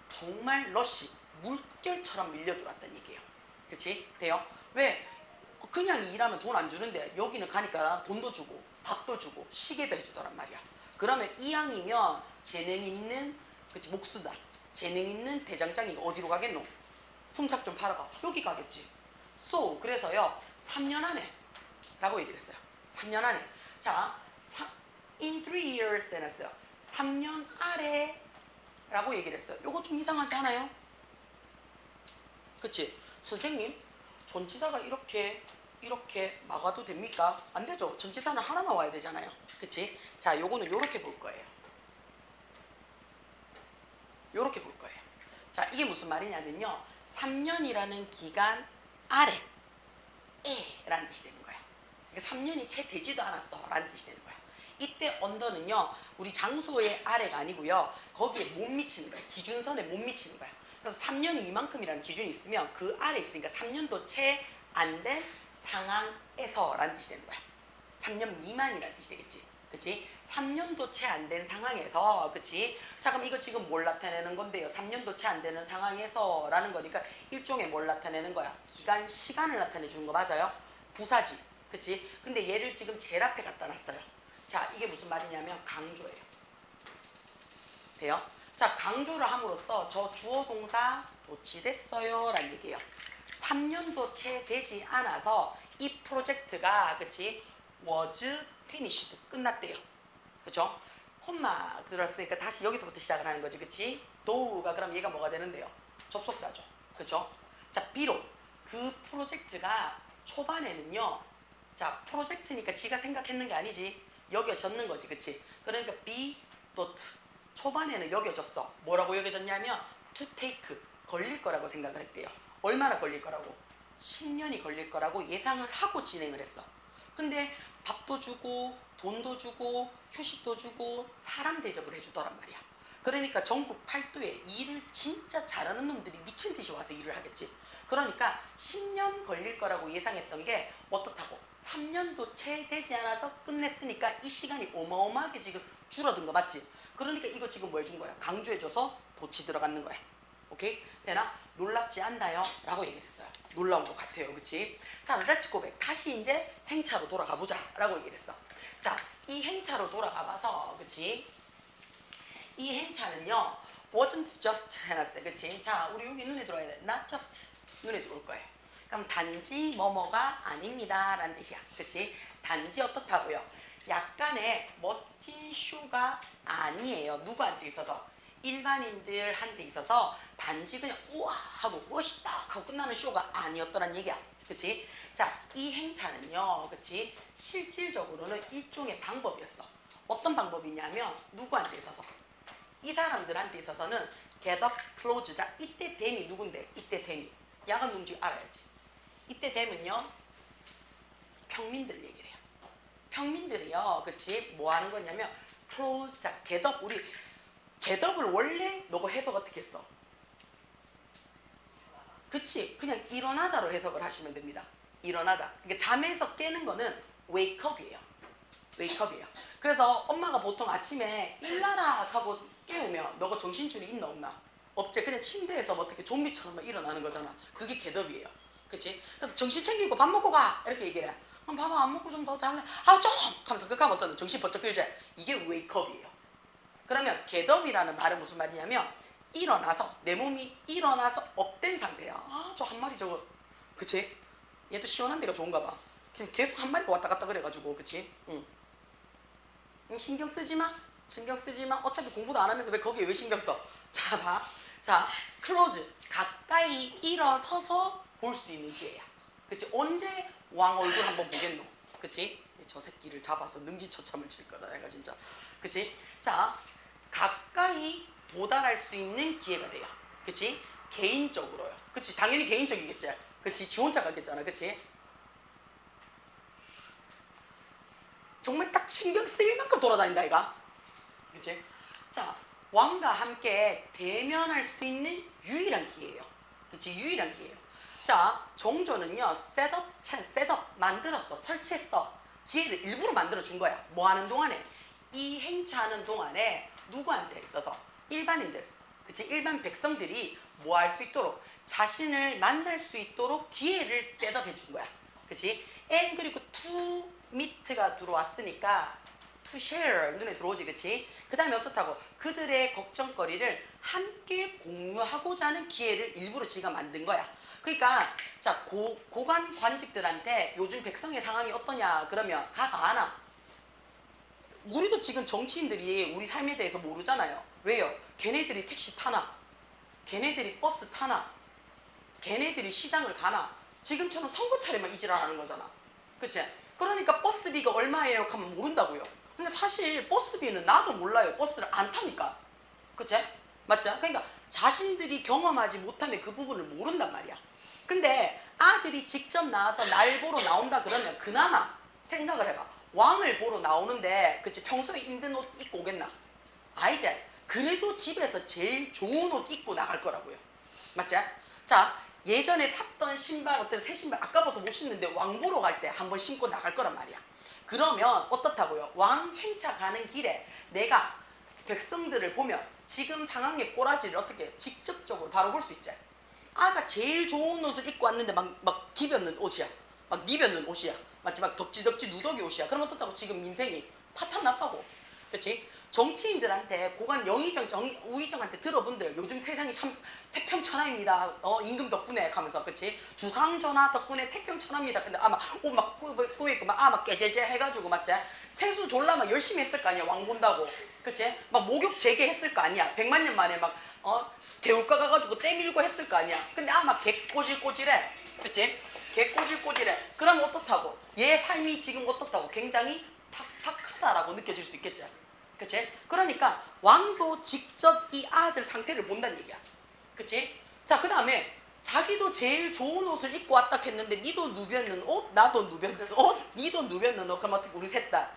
정말 러시 물결처럼 밀려들어왔다는 얘기예요. 그치? 돼요? 왜? 그냥 일하면 돈 안 주는데 여기는 가니까 돈도 주고 밥도 주고 시계도 해주더란 말이야. 그러면 이왕이면 재능 있는 그치 목수다 재능 있는 대장장이 어디로 가겠노? 품삯 좀 팔아가 여기 가겠지. So 그래서요 3년 안에 라고 얘기를 했어요. 3년 안에 자 in 3 years 해놨어요. 3년 아래 라고 얘기를 했어요. 요거 좀 이상하지 않아요? 그치? 선생님 전치사가 이렇게 이렇게 막아도 됩니까? 안 되죠. 전치사는 하나만 와야 되잖아요. 그치? 자, 요거는 요렇게 볼 거예요. 요렇게 볼 거예요. 자, 이게 무슨 말이냐면요. 3년이라는 기간 아래 라는 뜻이 되는 거야. 그러니까 3년이 채 되지도 않았어 라는 뜻이 되는 거야. 이때 언더는요, 우리 장소의 아래가 아니고요, 거기에 못 미치는 거야. 기준선에 못 미치는 거야. 그래서 3년이 이만큼이라는 기준이 있으면 그 아래 있으니까 3년도 채 안 된 상황에서 라는 뜻이 되는 거야. 3년 미만이라는 뜻이 되겠지. 그치? 3년도 채 안 된 상황에서, 그치? 자, 그럼 이거 지금 뭘 나타내는 건데요? 3년도 채 안 되는 상황에서 라는 거니까 일종의 뭘 나타내는 거야? 기간, 시간을 나타내 주는 거 맞아요? 부사지. 그치? 근데 얘를 지금 제일 앞에 갖다 놨어요. 자, 이게 무슨 말이냐면 강조예요. 돼요? 자, 강조를 함으로써 저 주어 동사 도치됐어요 라는 얘기예요. 3년도 채 되지 않아서 이 프로젝트가, 그치? was finished, 끝났대요. 그쵸? 콤마 들었으니까 다시 여기서부터 시작을 하는 거지. 그치? 도우가 그럼 얘가 뭐가 되는데요? 접속사죠. 그쵸? 자, 비록 그 프로젝트가 초반에는요, 자, 프로젝트니까 지가 생각했는 게 아니지, 여겨졌는 거지. 그치? 그러니까 be thought, 초반에는 여겨졌어. 뭐라고 여겨졌냐면 to take, 걸릴 거라고 생각을 했대요. 얼마나 걸릴 거라고? 10년이 걸릴 거라고 예상을 하고 진행을 했어. 근데 밥도 주고 돈도 주고 휴식도 주고 사람 대접을 해주더란 말이야. 그러니까 전국 팔도에 일을 진짜 잘하는 놈들이 미친 듯이 와서 일을 하겠지. 그러니까 10년 걸릴 거라고 예상했던 게 어떻다고? 3년도 채 되지 않아서 끝냈으니까 이 시간이 어마어마하게 지금 줄어든 거 맞지? 그러니까 이거 지금 뭐 해준 거야? 강조해줘서 도치 들어가는 거야. 오케이? 되나? 놀랍지 않나요? 라고 얘기를 했어요. 놀라운 것 같아요. 그치? 자, 렛츠 고백. 다시 이제 행차로 돌아가 보자 라고 얘기를 했어. 자, 이 행차로 돌아가 봐서, 그치? 이 행차는요, wasn't just 해놨어요. 그치? 자, 우리 여기 눈에 들어와야 돼. not just. 눈에 들어올 거예요. 그럼 단지 뭐뭐가 아닙니다 라는 뜻이야. 그치? 단지 어떻다고요? 약간의 멋진 쇼가 아니에요. 누구한테 있어서? 일반인들한테 있어서 단지 그냥 우와 하고 멋있다 하고 끝나는 쇼가 아니었더란 얘기야. 그치? 자, 이 행차는요, 그치? 실질적으로는 일종의 방법이었어. 어떤 방법이냐면 누구한테 있어서? 이 사람들한테 있어서는 get up close. 자, 이때 댐이 누군데? 이때 댐이 야간 누군지 알아야지. 이때 댐은요, 평민들 얘기를 해요. 평민들이요, 그치? 뭐 하는 거냐면 close. 자, get up. 우리 get up을 원래 너가 해석 어떻게 했어? 그치? 그냥 일어나다로 해석을 하시면 됩니다. 일어나다. 그러니까 잠에서 깨는 거는 wake up이에요. wake up이에요. 그래서 엄마가 보통 아침에 일나라 하고 깨우면 너가 정신줄이 있나 없나? 없지. 그냥 침대에서 뭐 어떻게 좀비처럼 일어나는 거잖아. 그게 get up이에요. 그치? 그래서 정신 챙기고 밥 먹고 가 이렇게 얘기를 해. 그럼 봐봐, 안 먹고 좀 더 잘래. 아우 좀! 하면서 그렇게 하면 어떤 정신 번쩍 들지. 이게 wake up이에요. 그러면 get up이라는 말은 무슨 말이냐면 일어나서, 내 몸이 일어나서 업된 상태야. 아, 저 한 마리 저거, 그치? 얘도 시원한 데가 좋은가 봐. 그냥 계속 한 마리가 왔다 갔다 그래가지고, 그치? 응. 신경 쓰지 마. 신경 쓰지 마. 어차피 공부도 안 하면서 왜 거기에 왜 신경 써? 자, 봐. 자, close. 가까이 일어서서 볼 수 있는 기회야. 그치? 언제 왕 얼굴 한번 보겠노? 그치? 저 새끼를 잡아서 능지처참을 칠 거다, 내가 진짜. 그치? 자, 가까이 도달할 수 있는 기회가 돼요. 그치? 개인적으로요. 그치? 당연히 개인적이겠지. 그치? 지 혼자 가겠잖아. 그치? 정말 딱 신경 쓰일 만큼 돌아다닌다, 이가. 그치? 자, 왕과 함께 대면할 수 있는 유일한 기회예요. 그치? 유일한 기회예요. 자, 정조는요, 셋업 만들었어. 설치했어. 기회를 일부러 만들어 준 거야. 뭐 하는 동안에? 이 행차하는 동안에 누구한테 있어서? 일반인들, 그치? 일반 백성들이 뭐 할 수 있도록, 자신을 만날 수 있도록 기회를 셋업해 준 거야. 그치? and 그리고 to meet가 들어왔으니까 to share 눈에 들어오지. 그치? 그 다음에 어떻다고? 그들의 걱정거리를 함께 공유하고자 하는 기회를 일부러 지가 만든 거야. 그러니까 자, 고관 관직들한테 요즘 백성의 상황이 어떠냐 그러면 가가 안 와. 우리도 지금 정치인들이 우리 삶에 대해서 모르잖아요. 왜요? 걔네들이 택시 타나? 걔네들이 버스 타나? 걔네들이 시장을 가나? 지금처럼 선거차례만 이지랄하는 거잖아. 그치? 그러니까 버스비가 얼마예요? 하면 모른다고요. 근데 사실 버스비는 나도 몰라요. 버스를 안 타니까. 그치? 맞죠? 그러니까 자신들이 경험하지 못하면 그 부분을 모른단 말이야. 근데 아들이 직접 나와서 날 보러 나온다 그러면 그나마 생각을 해봐. 왕을 보러 나오는데 그치? 평소에 힘든 옷 입고 오겠나? 이제 그래도 집에서 제일 좋은 옷 입고 나갈 거라고요. 맞죠? 자, 예전에 샀던 신발, 어떤 새 신발 아까 벌써 못 신는데 왕 보러 갈 때 한번 신고 나갈 거란 말이야. 그러면 어떻다고요? 왕 행차 가는 길에 내가 백성들을 보면 지금 상황의 꼬라지를 어떻게 직접적으로 바로 볼 수 있지. 아가 제일 좋은 옷을 입고 왔는데 막 기변는 옷이야. 막 니변는 옷이야. 맞지? 막 덕지덕지 누더기 옷이야. 그럼 어떻다고 지금 민생이 파탄 났다고. 그렇지? 정치인들한테 고관 영의정 우의정한테 들어본들 요즘 세상이 참 태평천하입니다. 임금 덕분에 하면서 그렇지? 주상전하 덕분에 태평천하입니다. 근데 아마 옷막 꾸미고 막 깨제제 해가지고 맞지? 세수 졸라 막 열심히 했을 거 아니야. 왕 본다고. 그치? 막 목욕 재개했을 거 아니야. 100만 년 만에 막 개울가 가가지고 때밀고 했을 거 아니야. 근데 막 개꼬질꼬질해. 그치? 개꼬질꼬질해. 그럼 어떻다고? 얘 삶이 지금 어떻다고? 굉장히 팍팍하다라고 느껴질 수 있겠지. 그치? 그러니까 왕도 직접 이 아들 상태를 본다는 얘기야. 그치? 자, 그 다음에 자기도 제일 좋은 옷을 입고 왔다 했는데 니도 누볐는 옷, 나도 누볐는 옷, 니도 누볐는 옷. 그럼 어떻게 우리 셋 다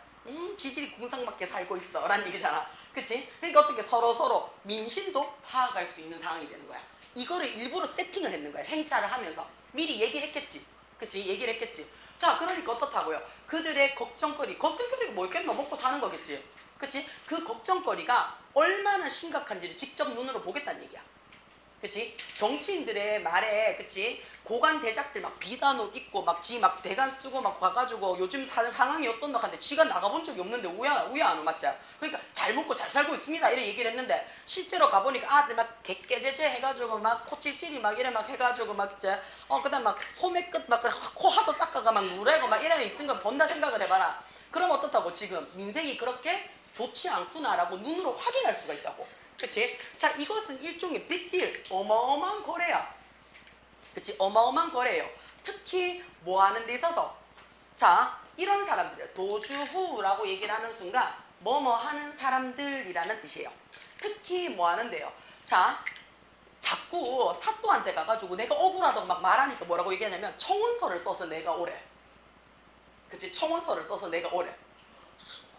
지질이 궁상맞게 살고 있어 라는 얘기잖아. 그치? 그러니까 어떻게 서로 민심도 파악할 수 있는 상황이 되는 거야. 이거를 일부러 세팅을 했는 거야. 행차를 하면서 미리 얘기를 했겠지. 그치? 얘기를 했겠지. 자, 그러니까 어떻다고요? 그들의 걱정거리가 뭐 있겠노? 먹고 사는 거겠지. 그치? 그 걱정거리가 얼마나 심각한지를 직접 눈으로 보겠다는 얘기야. 그치? 정치인들의 말에, 그치? 고관 대작들 막 비단 옷 입고 막 지 막 대간 쓰고 막 와가지고 요즘 상황이 어떤다 하는데 지가 나가본 적이 없는데 우야 안 맞자. 그러니까 잘 먹고 잘 살고 있습니다. 이래 얘기를 했는데 실제로 가보니까 아들 막 개깨제제 해가지고 막 코찔찔이 막 이래 막 해가지고 막 이제 그다음 막 소매 끝 막 코 하도 닦아가 막 누래고 막 이래 있던 걸 본다 생각을 해봐라. 그럼 어떻다고 지금 민생이 그렇게 좋지 않구나라고 눈으로 확인할 수가 있다고. 그치? 자, 이것은 일종의 빅딜, 어마어마한 거래야. 그치? 어마어마한 거래예요. 특히 뭐 하는 데 있어서 자, 이런 사람들 도주후라고 얘기를 하는 순간 뭐뭐 하는 사람들이라는 뜻이에요. 특히 뭐 하는데요. 자, 자꾸 사또한테 가가지고 내가 억울하다고 막 말하니까 뭐라고 얘기하냐면 청원서를 써서 내가 오래. 그치? 청원서를 써서 내가 오래.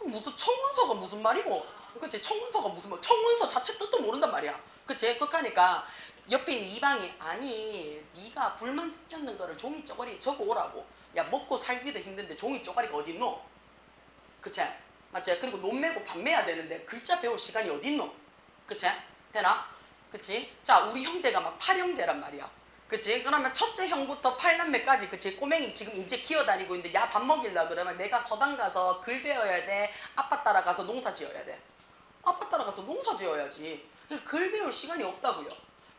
무슨 청원서가 무슨 말이고, 그치? 청원서가 무슨 말? 청원서 자체 뜻도 모른단 말이야. 그치? 그러니까 옆에 있는 이방이 아니 네가 불만 느꼈는 거를 종이 쪼가리에 적어 오라고. 야, 먹고 살기도 힘든데 종이 쪼가리가 어딨노? 그치? 맞지? 그리고 논 매고 밥 매야 되는데 글자 배울 시간이 어딨노? 그치? 되나? 그치? 자, 우리 형제가 막 8형제란 말이야. 그치? 그러면 첫째 형부터 8남매까지 그치? 꼬맹이 지금 이제 기어다니고 있는데 야, 밥 먹일라 그러면 내가 서당 가서 글 배워야 돼? 아빠 따라가서 농사 지어야 돼? 아빠 따라가서 농사 지어야지. 글 배울 시간이 없다고요.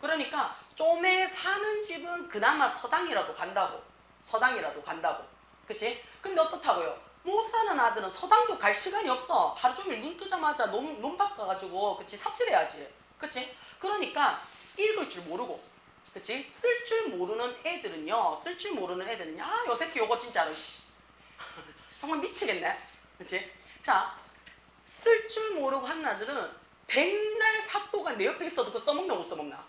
그러니까 좀에 사는 집은 그나마 서당이라도 간다고. 서당이라도 간다고. 그치? 근데 어떻다고요? 못 사는 아들은 서당도 갈 시간이 없어. 하루 종일 눈 뜨자마자 논밭 가가지고 그치? 삽질해야지. 그치? 그러니까 읽을 줄 모르고 그치? 쓸 줄 모르는 애들은요. 요 새끼 요거 진짜로 정말 미치겠네. 그치? 자, 쓸 줄 모르고 하는 아들은 백날 사또가 내 옆에 있어도 그거 써먹나 못 써먹나?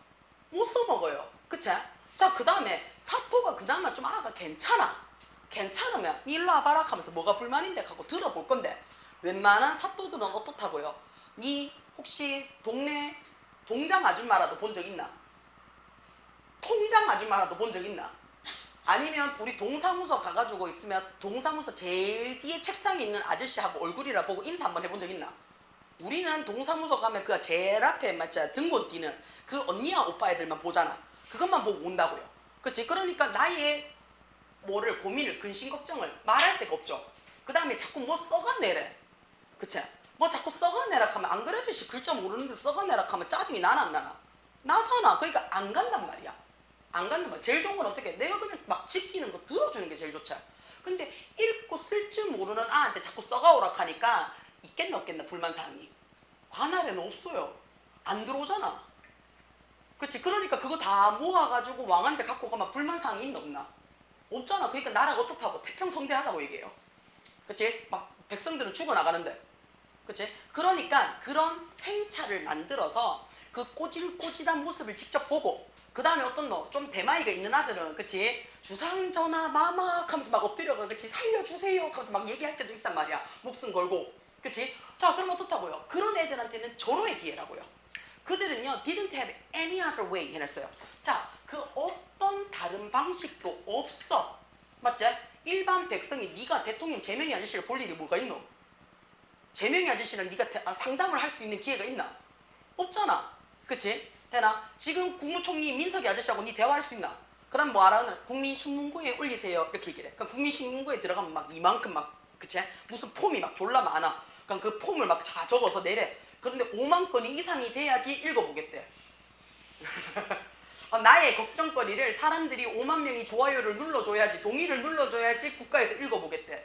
못 써먹어요. 그치? 자, 그 다음에 사또가 그나마 좀 아가 괜찮으면 니 일로 와봐라 하면서 뭐가 불만인데 하고 들어볼 건데 웬만한 사또들은 어떻다고요? 니 혹시 동네 동장 아줌마라도 본 적 있나? 통장 아줌마라도 본 적 있나? 아니면 우리 동사무소 가가지고 있으면 동사무소 제일 뒤에 책상에 있는 아저씨하고 얼굴이라 보고 인사 한번 해본 적 있나? 우리는 동사무소 가면 그 제일 앞에 맞자 등본 띄는 그 언니야 오빠 애들만 보잖아. 그것만 보고 온다고요. 그치? 그러니까 나의 뭐를 고민을 근심 걱정을 말할 데가 없죠. 그 다음에 자꾸 뭐 썩어내래. 그치? 뭐 자꾸 썩어내라 하면 안 그래도 글자 모르는데 썩어내라 하면 짜증이 나나 안 나나? 나잖아. 그러니까 안 간단 말이야. 안 간단 말이야. 제일 좋은 건 어떻게? 내가 그냥 막 지키는 거 들어주는 게 제일 좋지. 근데 읽고 쓸 줄 모르는 아한테 자꾸 썩어오라 하니까 있겠나 없겠나 불만사항이. 관할에는 없어요. 안 들어오잖아. 그치? 그러니까 그거 다 모아가지고 왕한테 갖고 가면 불만사항이 있나 없나? 없잖아. 그러니까 나라가 어떻다고 태평성대하다고 얘기해요. 그치? 막 백성들은 죽어나가는데. 그치? 그러니까 그런 행차를 만들어서 그 꼬질꼬질한 모습을 직접 보고 그 다음에 어떤 너 좀 대마이가 있는 아들은 그치? 주상전하 마막 하면서 막 엎드려가 그치? 살려주세요 하면서 막 얘기할 때도 있단 말이야. 목숨 걸고. 그치? 자 그럼 어떻다고요? 그런 애들한테는 절호의 기회라고요. 그들은요 didn't have any other way 해냈어요. 자 그 어떤 다른 방식도 없어. 맞지? 일반 백성이 네가 대통령 제명이 아저씨를 볼 일이 뭐가 있노? 제명이 아저씨랑 네가 상담을 할 수 있는 기회가 있나? 없잖아. 그치? 되나? 지금 국무총리 민석이 아저씨하고 네 대화할 수 있나? 그럼 뭐 알아는 국민신문고에 올리세요 이렇게 얘기를 해. 그럼 국민신문고에 들어가면 막 이만큼 막 그치? 무슨 폼이 막 졸라 많아. 그럼 그 폼을 막 다 적어서 내래. 그런데 5만 건이 이상이 돼야지 읽어보겠대. 나의 걱정거리를 사람들이 5만 명이 좋아요를 눌러줘야지, 동의를 눌러줘야지 국가에서 읽어보겠대.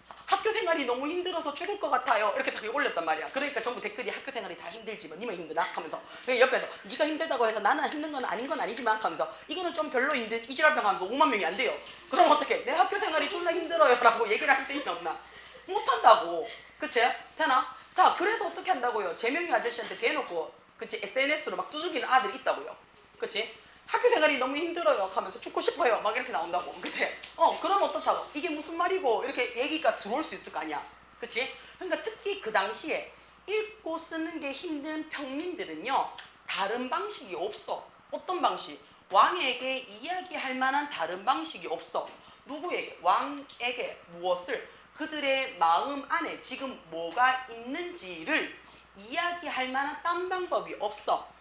자, 학교 생활이 너무 힘들어서 죽을 것 같아요 이렇게 다 올렸단 말이야. 그러니까 전부 댓글이 학교 생활이 다 힘들지 뭐 니만 힘드나? 하면서 옆에서 네가 힘들다고 해서 나는 힘든 건 아닌 건 아니지만 하면서 이거는 좀 별로인데 이지랄병 하면서 5만 명이 안 돼요. 그럼 어떡해? 내 학교 생활이 존나 힘들어요 라고 얘기를 할 수 있나 없나? 못한다고. 그치? 되나? 자 그래서 어떻게 한다고요? 제명이 아저씨한테 대놓고 그치? SNS로 막 두들기는 아들이 있다고요. 그치? 학교 생활이 너무 힘들어요 하면서 죽고 싶어요 막 이렇게 나온다고. 그치? 그럼 어떻다고? 이게 무슨 말이고 이렇게 얘기가 들어올 수 있을 거 아니야. 그치? 그러니까 특히 그 당시에 읽고 쓰는 게 힘든 평민들은요 다른 방식이 없어. 어떤 방식? 왕에게 이야기할 만한 다른 방식이 없어. 누구에게? 왕에게 무엇을? 그들의 마음 안에 지금 뭐가 있는지를 이야기할 만한 딴 방법이 없어.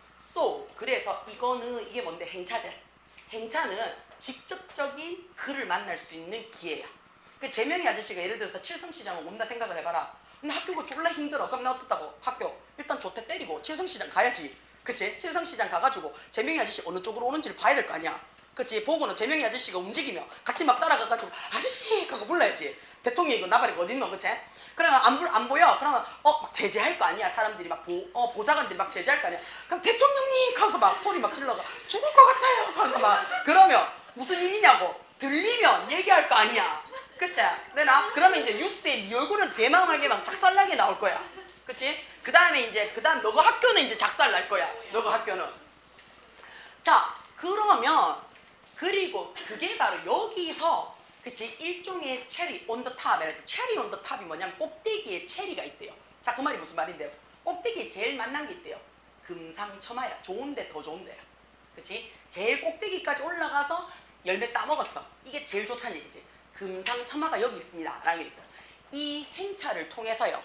그래서 이게 뭔데? 행차제. 행차는 직접적인 그를 만날 수 있는 기회야. 그 제명이 아저씨가 예를 들어서 칠성시장을 온다 생각을 해봐라. 근데 학교가 졸라 힘들어. 그럼 나 어떻다고? 학교 일단 조퇴 때리고 칠성시장 가야지. 그치? 칠성시장 가가지고 제명이 아저씨 어느 쪽으로 오는지를 봐야 될 거 아니야. 그치? 보고는 제명이 아저씨가 움직이면 같이 막 따라가가지고 아저씨! 하고 불러야지. 대통령이 이거 나발이가 어딨노? 그치? 그러면 안 보여? 그러면 막 제재할 거 아니야. 사람들이 막 보좌관들이 막 제재할 거 아니야. 그럼 대통령님! 하면서 막 소리 막 질러가 죽을 것 같아요! 하면서 막 그러면 무슨 일이냐고 들리면 얘기할 거 아니야. 그치? 내나? 그러면 이제 뉴스에 네 얼굴은 대망하게 막 작살나게 나올 거야. 그치? 그 다음 너가 학교는 이제 작살 날 거야. 너가 학교는. 자, 그러면 그리고 그게 바로 여기서 그치? 일종의 체리 온 더 탑. 그래서 체리 온 더 탑이 뭐냐면 꼭대기에 체리가 있대요. 자, 그 말이 무슨 말인데요? 꼭대기에 제일 만난 게 있대요. 금상첨화야. 좋은데 더 좋은데요. 그치? 제일 꼭대기까지 올라가서 열매 따먹었어. 이게 제일 좋다는 얘기지. 금상첨화가 여기 있습니다. 라는 게 있어요. 이 행차를 통해서요.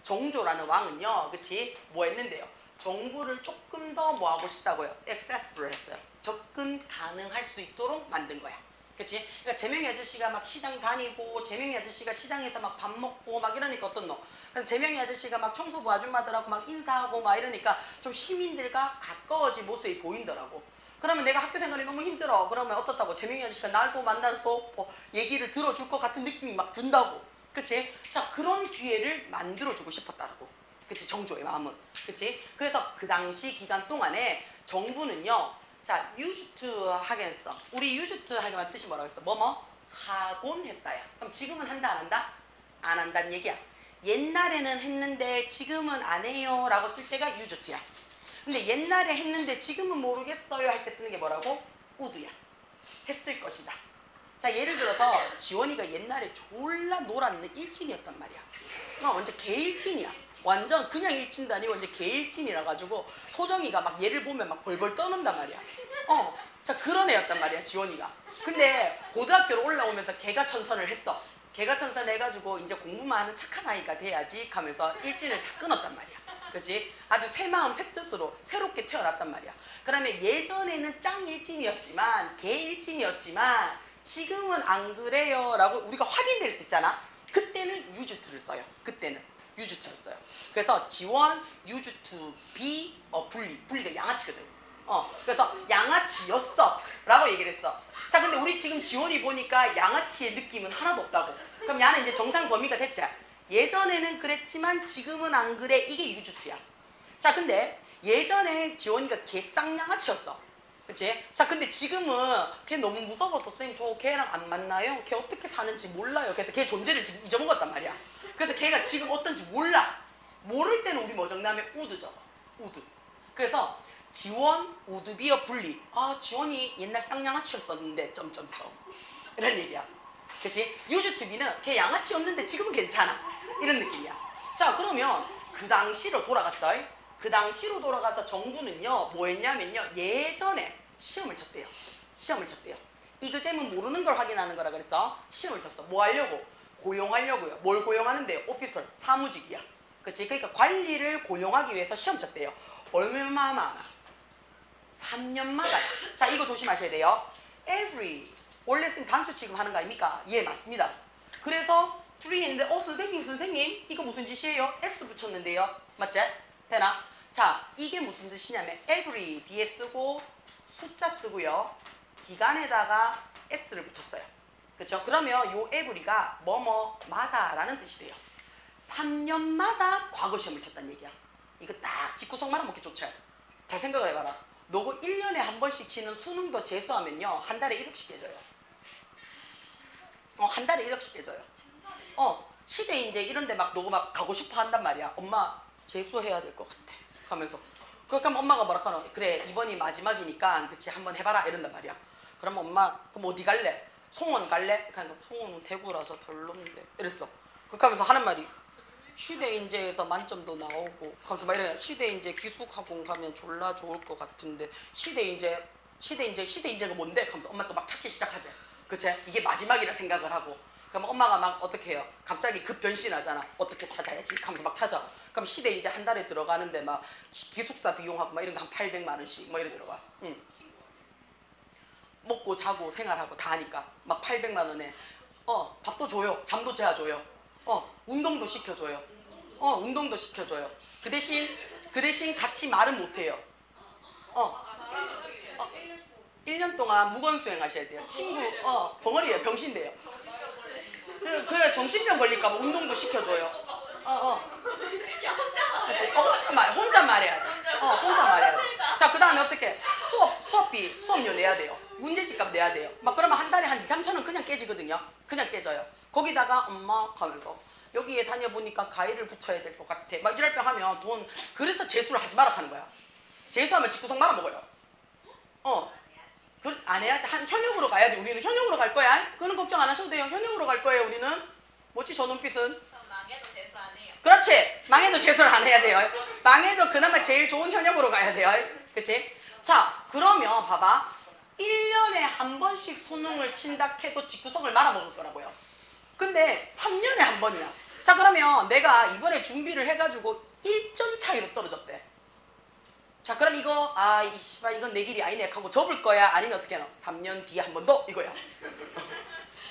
정조라는 왕은요. 그치? 뭐 했는데요? 정부를 조금 더 뭐 하고 싶다고요? accessible 했어요. 접근 가능할 수 있도록 만든 거야. 그치? 그러니까 제명이 아저씨가 막 시장 다니고 제명이 아저씨가 시장에서 막 밥 먹고 막 이러니까 어떤 너? 제명이 아저씨가 막 청소부 아줌마들하고 막 인사하고 막 이러니까 좀 시민들과 가까워진 모습이 보인더라고. 그러면 내가 학교 생활이 너무 힘들어. 그러면 어떻다고? 제명이 아저씨가 날 또 만나서 얘기를 들어줄 것 같은 느낌이 막 든다고. 그치? 자, 그런 기회를 만들어주고 싶었다라고. 그치? 정조의 마음은. 그치? 그래서 그 당시 기간 동안에 정부는요. 자, used to 하겠어. 우리 used to 하기만 뜻이 뭐라고 했어? 하곤 했다야. 그럼 지금은 한다 안 한다? 안 한다는 얘기야. 옛날에는 했는데 지금은 안 해요 라고 쓸 때가 used to야. 근데 옛날에 했는데 지금은 모르겠어요 할 때 쓰는 게 뭐라고? would야. 했을 것이다. 자, 예를 들어서 지원이가 옛날에 졸라 놀았는 일진이었단 말이야. 완전 개일진이야. 완전 그냥 일진도 아니고 완전 개일진이라 가지고 소정이가 막 얘를 보면 막 벌벌 떠는단 말이야. 자, 그런 애였단 말이야, 지원이가. 근데 고등학교로 올라오면서 개가천선을 했어. 개가천선을 해가지고 이제 공부만 하는 착한 아이가 돼야지 하면서 일진을 다 끊었단 말이야. 그치? 아주 새 마음 새 뜻으로 새롭게 태어났단 말이야. 그러면 예전에는 짱 일진이었지만 개 일진이었지만 지금은 안 그래요 라고 우리가 확인될 수 있잖아. 그때는 used를 써요. 그때는 used를 써요. 그래서 지원 used to be 분리가 양아치거든. 그래서 양아치였어 라고 얘기를 했어. 자, 근데 우리 지금 지원이 보니까 양아치의 느낌은 하나도 없다고. 그럼 야는 이제 정상 범위가 됐지. 예전에는 그랬지만 지금은 안 그래. 이게 used야. 자, 근데 예전에 지원이가 개쌍양아치였어. 그치? 자, 근데 지금은 걔 너무 무서워서 선생님 저 걔랑 안 만나요? 걔 어떻게 사는지 몰라요. 그래서 걔 존재를 지금 잊어먹었단 말이야. 그래서 걔가 지금 어떤지 몰라. 모를 때는 우리 뭐 적냐면 우드 적어. 우드. 그래서 지원, 우드, 비어, 분리. 아, 지원이 옛날 쌍양아치였었는데 점점점 이런 얘기야. 그치? 유주투비는 걔 양아치였는데 지금은 괜찮아. 이런 느낌이야. 자, 그러면 그 당시로 돌아갔어요. 그 당시로 돌아가서 정부는요 뭐 했냐면요 예전에 시험을 쳤대요. 시험을 쳤대요. 이그잼은 모르는 걸 확인하는 거라 그래서 시험을 쳤어. 뭐 하려고? 고용하려고요. 뭘 고용하는데요? 오피서, 사무직이야. 그치? 그러니까 관리를 고용하기 위해서 시험 쳤대요. 얼마나? 3년마다. 자, 이거 조심하셔야 돼요. every. 원래 쌤 단수 취급하는 거 아닙니까? 예, 맞습니다. 그래서 tree인데 선생님 이거 무슨 짓이에요? s 붙였는데요. 맞지? 되나? 자, 이게 무슨 뜻이냐면 every 뒤에 쓰고 숫자 쓰고요. 기간에다가 s를 붙였어요. 그렇죠? 그러면 요 every가 뭐뭐마다 라는 뜻이 돼요. 3년마다 과거 시험을 쳤다는 얘기야. 이거 딱 직구석 말아먹기 좋죠. 잘 생각을 해봐라. 너고 1년에 한 번씩 치는 수능도 재수하면요 한 달에 1억씩 깨져요. 한 달에 1억씩 깨져요. 시대 이제 이런데 막 너고 막 가고 싶어 한단 말이야. 엄마 재수해야 될 것 같아. 하면서 그러니까 엄마가 뭐라 하노? 그래 이번이 마지막이니까 그치 한번 해봐라 이런단 말이야. 그러면 엄마 그럼 어디 갈래? 송원 갈래? 그러니까 송원은 대구라서 별론데 이랬어. 그렇게 하면서 하는 말이 시대인재에서 만점도 나오고 하면서 막 이래. 시대인재 기숙학원 가면 졸라 좋을 것 같은데 시대인재가 뭔데? 하면서 엄마 또 막 찾기 시작하지. 그치? 이게 마지막이라 생각을 하고 그럼 엄마가 막 어떻게 해요? 갑자기 급 변신하잖아. 어떻게 찾아야지? 하면서 막 찾아. 그럼 시대인재 한 달에 들어가는데 막 기숙사 비용하고 막 이런 거 한 800만 원씩 뭐 이래 들어가. 응. 먹고 자고 생활하고 다 하니까 막 800만 원에 밥도 줘요. 잠도 재워줘요. 운동도 시켜줘요. 운동도 시켜줘요. 그 대신 같이 말은 못해요. 1년 동안 무건 수행하셔야 돼요. 친구 벙어리예요. 병신돼요. 그래 정신병 걸릴까 봐 운동도 시켜줘요. 그치? 혼자 말해야 돼. 혼자 말해야 돼. 자, 그 다음에 어떻게? 수업료 내야 돼요. 문제집값 내야 돼요. 막 그러면 한 달에 한 2, 3천 원 그냥 깨지거든요. 그냥 깨져요. 거기다가 엄마 하면서 여기에 다녀보니까 가위를 붙여야 될 것 같아. 막 이럴 병 하면 돈, 그래서 재수를 하지 마라 하는 거야. 재수하면 직구석 말아먹어요. 안 해야지. 현역으로 가야지. 우리는 현역으로 갈 거야. 그거는 걱정 안 하셔도 돼요. 현역으로 갈 거예요. 우리는. 뭐지 저 눈빛은? 망해도 재수 안 해요. 그렇지. 망해도 재수를 안 해야 돼요. 망해도 그나마 제일 좋은 현역으로 가야 돼요. 그치? 자, 그러면 봐봐. 1년에 한 번씩 수능을 친다 해도 직구석을 말아먹을 거라고요. 근데 3년에 한 번이야. 자, 그러면 내가 이번에 준비를 해가지고 1점 차이로 떨어졌대. 자, 그럼 이거 이건 내 길이 아니네 하고 접을 거야? 아니면 어떻게 하나? 3년 뒤에 한 번 더 이거야.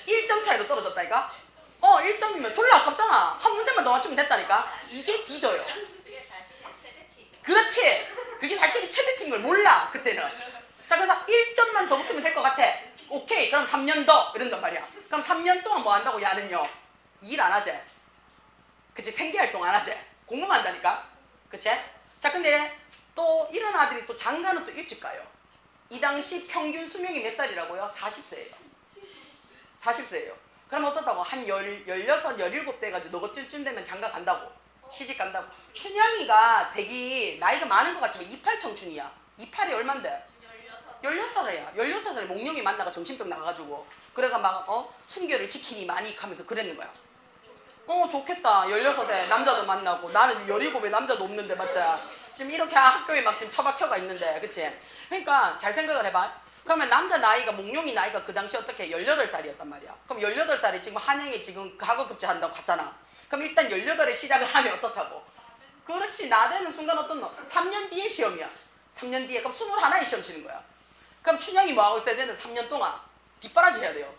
1점 차이로 떨어졌다니까? 1점이면 졸라 아깝잖아. 한 문제만 더 맞추면 됐다니까? 이게 뒤져요. 그게 자신의 최대치. 그렇지. 그게 자신이 최대치인 걸 몰라 그때는. 자, 그래서 1점만 더 붙으면 될 것 같아. 오케이, 그럼 3년 더 이런단 말이야. 그럼 3년 동안 뭐 한다고? 야는요 일 안 하지. 그치? 생계활동 안 하지. 공부만 한다니까. 그치? 자, 근데 또 이런 아들이 또 장가는 또 일찍 가요. 이 당시 평균 수명이 몇 살이라고요? 40세예요. 40세예요. 그럼 어떻다고? 한 16, 17 돼가지고 너가 뛸쯤 되면 장가 간다고. 시집 간다고. 춘향이가 되게 나이가 많은 것 같지만 28 청춘이야. 28이 얼만데? 16살이야. 16살에 몽룡이 만나가 정신병 나가가지고 그래가 막 순결을 지키니 많이 하면서 그랬는 거야. 좋겠다. 16에 남자도 만나고 나는 17에 남자도 없는데 맞지? 지금 이렇게 학교에 막 지금 처박혀가 있는데 그치? 그러니까 잘 생각을 해봐. 그러면 남자 나이가 몽룡이 나이가 그 당시 어떻게 18살이었단 말이야. 그럼 18살이 지금 한양에 지금 과거급제 한다고 갔잖아. 그럼 일단 18에 시작을 하면 어떻다고? 그렇지. 나되는 순간 어떻노? 3년 뒤에 시험이야. 3년 뒤에. 그럼 21에 시험 치는 거야. 그럼 춘향이 뭐하고 있어야 되는 3년 동안 뒷바라지 해야 돼요.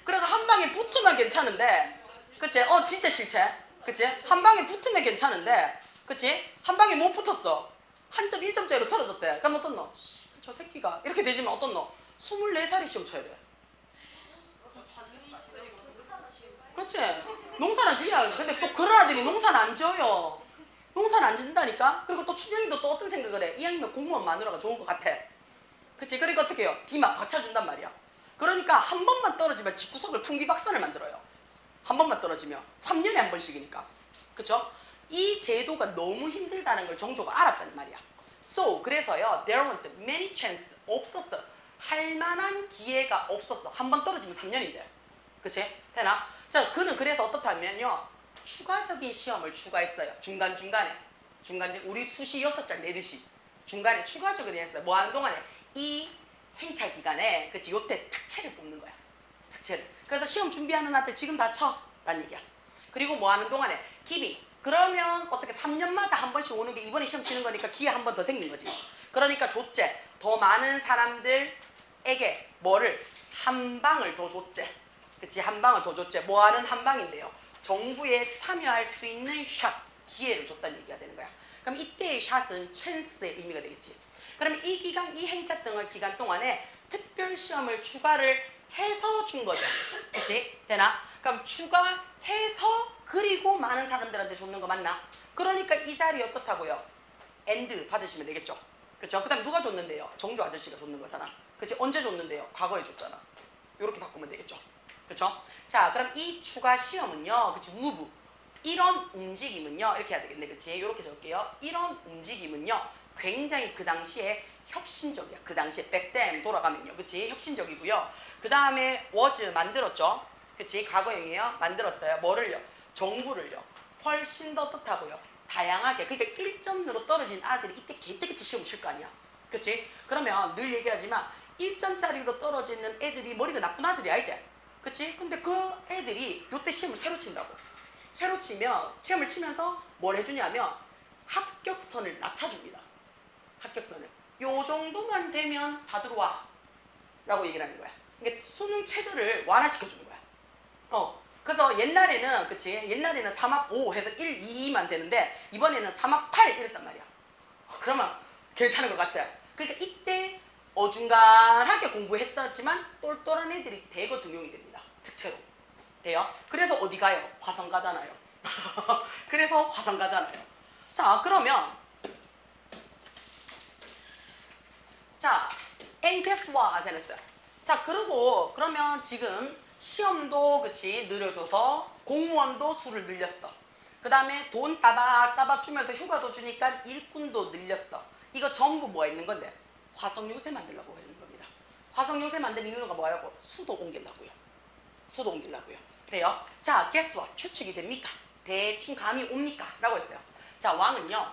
그래서 한 방에 붙으면 괜찮은데 그치? 진짜 싫지? 그치? 한 방에 붙으면 괜찮은데 그치? 한 방에 못 붙었어. 한 점 1점짜리로 떨어졌대. 그럼 어떻노? 저 새끼가 이렇게 되지면 어떻노? 24살에 시험 쳐야 돼. 그치? 농사는 지어야 하는데 근데 또 그런 아들이 농사는 안 지어요. 농사는 안 짓는다니까? 그리고 또 춘향이도 또 어떤 생각을 해? 이왕이면 공무원 마누라가 좋은 것 같아. 그치? 그러니까 어떻게 해요? 뒤막 받쳐준단 말이야. 그러니까 한 번만 떨어지면 집구석을 풍비박산을 만들어요. 한 번만 떨어지면 3년에 한 번씩이니까. 그쵸? 이 제도가 너무 힘들다는 걸 정조가 알았단 말이야. So 그래서요, there weren't many chance, 없었어. 할 만한 기회가 없었어. 한 번 떨어지면 3년인데. 그치? 되나? 자, 그는 그래서 어떻다면요, 추가적인 시험을 추가했어요. 중간중간에. 우리 수시 6장 내듯이 중간에 추가적으로 했어요. 뭐 하는 동안에? 이 행차 기간에, 그치? 요때 특채를 뽑는 거야. 특채를. 그래서 시험 준비하는 아들 지금 다 쳐. 라는 얘기야. 그리고 뭐 하는 동안에? 기빙. 그러면 어떻게 3년마다 한 번씩 오는 게 이번에 시험 치는 거니까 기회 한 번 더 생긴 거지. 그러니까 줬제. 더 많은 사람들에게 뭐를? 한 방을 더 줬제. 그치? 한 방을 더 줬제. 뭐 하는 한 방인데요? 정부에 참여할 수 있는 샷. 기회를 줬다는 얘기가 되는 거야. 그럼 이때의 샷은 찬스의 의미가 되겠지. 그러면 이 기간, 이 행차 등의 기간 동안에 특별 시험을 추가를 해서 준 거죠. 그치? 되나? 그럼 추가해서 그리고 많은 사람들한테 줬는 거 맞나? 그러니까 이 자리 어떻다고요? 엔드 받으시면 되겠죠. 그쵸? 그 다음 누가 줬는데요? 정조 아저씨가 줬는 거잖아. 그치? 언제 줬는데요? 과거에 줬잖아. 요렇게 바꾸면 되겠죠. 그쵸? 자, 그럼 이 추가 시험은요, 그치? 무브. 이런 움직임은요, 이렇게 해야 되겠네. 그치? 요렇게 적을게요. 이런 움직임은요, 굉장히 그 당시에 혁신적이야. 그 당시에 백댐 돌아가면요. 그치? 혁신적이고요. 그 다음에 was 만들었죠. 그치? 과거형이에요. 만들었어요. 뭐를요? 정부를요. 훨씬 더 뜻하고요. 다양하게. 그러니까 1점으로 떨어진 아들이 이때 개떼같이 시험 칠 거 아니야. 그치? 그러면 늘 얘기하지만 1점짜리로 떨어지는 애들이 머리가 나쁜 아들이야, 이제. 그치? 근데 그 애들이 요때 시험을 새로 친다고. 새로 치면, 시험을 치면서 뭘 해주냐면 합격선을 낮춰줍니다. 합격선을. 요 정도만 되면 다 들어와. 라고 얘기를 하는 거야. 그러니까 수능 최저를 완화시켜주는 거야. 그래서 옛날에는, 그치? 옛날에는 3합 5 해서 1, 2, 2만 되는데 이번에는 3합 8 이랬단 말이야. 그러면 괜찮은 것 같지? 그러니까 이때 어중간하게 공부했었지만 똘똘한 애들이 대거 등용이 됩니다. 특채로. 돼요? 그래서 어디 가요? 화성 가잖아요. 그래서 화성 가잖아요. 자, 그러면 자, and guess what? 됐어요. 자, 그리고 그러면 지금 시험도 그치 늘려줘서 공무원도 수를 늘렸어. 그 다음에 돈 따박따박 주면서 휴가도 주니까 일꾼도 늘렸어. 이거 전부 뭐가 있는 건데? 화성 요새 만들려고 하는 겁니다. 화성 요새 만드는 이유가 뭐라고? 수도 옮기려고요. 수도 옮기려고요. 그래요. 자, guess what? 추측이 됩니까? 대충 감이 옵니까? 라고 했어요. 자, 왕은요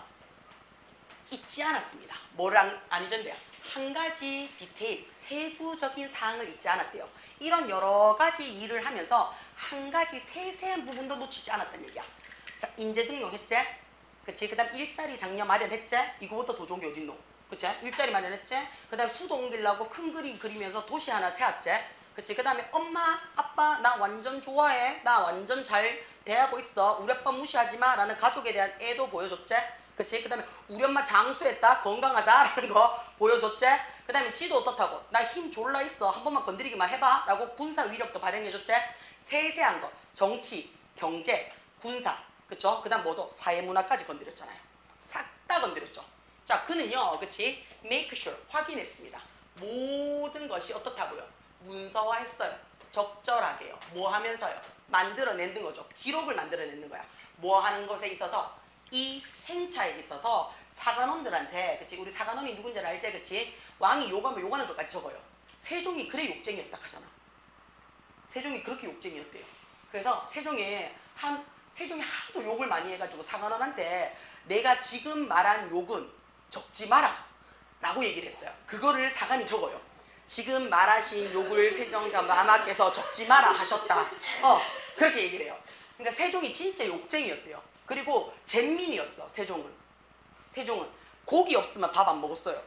잊지 않았습니다. 뭐랑 안 잊었대요? 한 가지 디테일, 세부적인 사항을 잊지 않았대요. 이런 여러 가지 일을 하면서 한 가지 세세한 부분도 놓치지 않았다는 얘기야. 자, 인재 등록했지? 그치? 그 다음 일자리 장려 마련했지? 이거보다 더 좋은 게 어딨노? 그치? 일자리 마련했지? 그 다음 수도 옮기려고 큰 그림 그리면서 도시 하나 세웠지? 그치? 그 다음에 엄마, 아빠 나 완전 좋아해. 나 완전 잘 대하고 있어. 우리 아빠 무시하지 마. 라는 가족에 대한 애도 보여줬지? 그치? 그 다음에 우리 엄마 장수했다. 건강하다. 라는 거 보여줬지? 그 다음에 지도 어떻다고? 나 힘 졸라 있어. 한 번만 건드리기만 해봐. 라고 군사 위력도 발행해줬지? 세세한 거. 정치, 경제, 군사. 그쵸? 그 다음 뭐도? 사회문화까지 건드렸잖아요. 싹 다 건드렸죠. 자, 그는요. 그치? make sure. 확인했습니다. 모든 것이 어떻다고요? 문서화했어요. 적절하게요. 뭐 하면서요? 만들어내는 거죠. 기록을 만들어내는 거야. 뭐 하는 것에 있어서? 이 행차에 있어서 사관원들한테, 그치? 우리 사관원이 누군지 알지? 그치? 왕이 요구하면 요구하는 것까지 적어요. 세종이 그래 욕쟁이였다 하잖아. 세종이 그렇게 욕쟁이였대요. 그래서 세종이 하도 욕을 많이 해가지고 사관원한테 내가 지금 말한 욕은 적지 마라 라고 얘기를 했어요. 그거를 사관이 적어요. 지금 말하신 욕을 세종마마께서 적지 마라 하셨다. 그렇게 얘기를 해요. 그러니까 세종이 진짜 욕쟁이였대요. 그리고 잼민이었어. 세종은 고기 없으면 밥 안 먹었어요.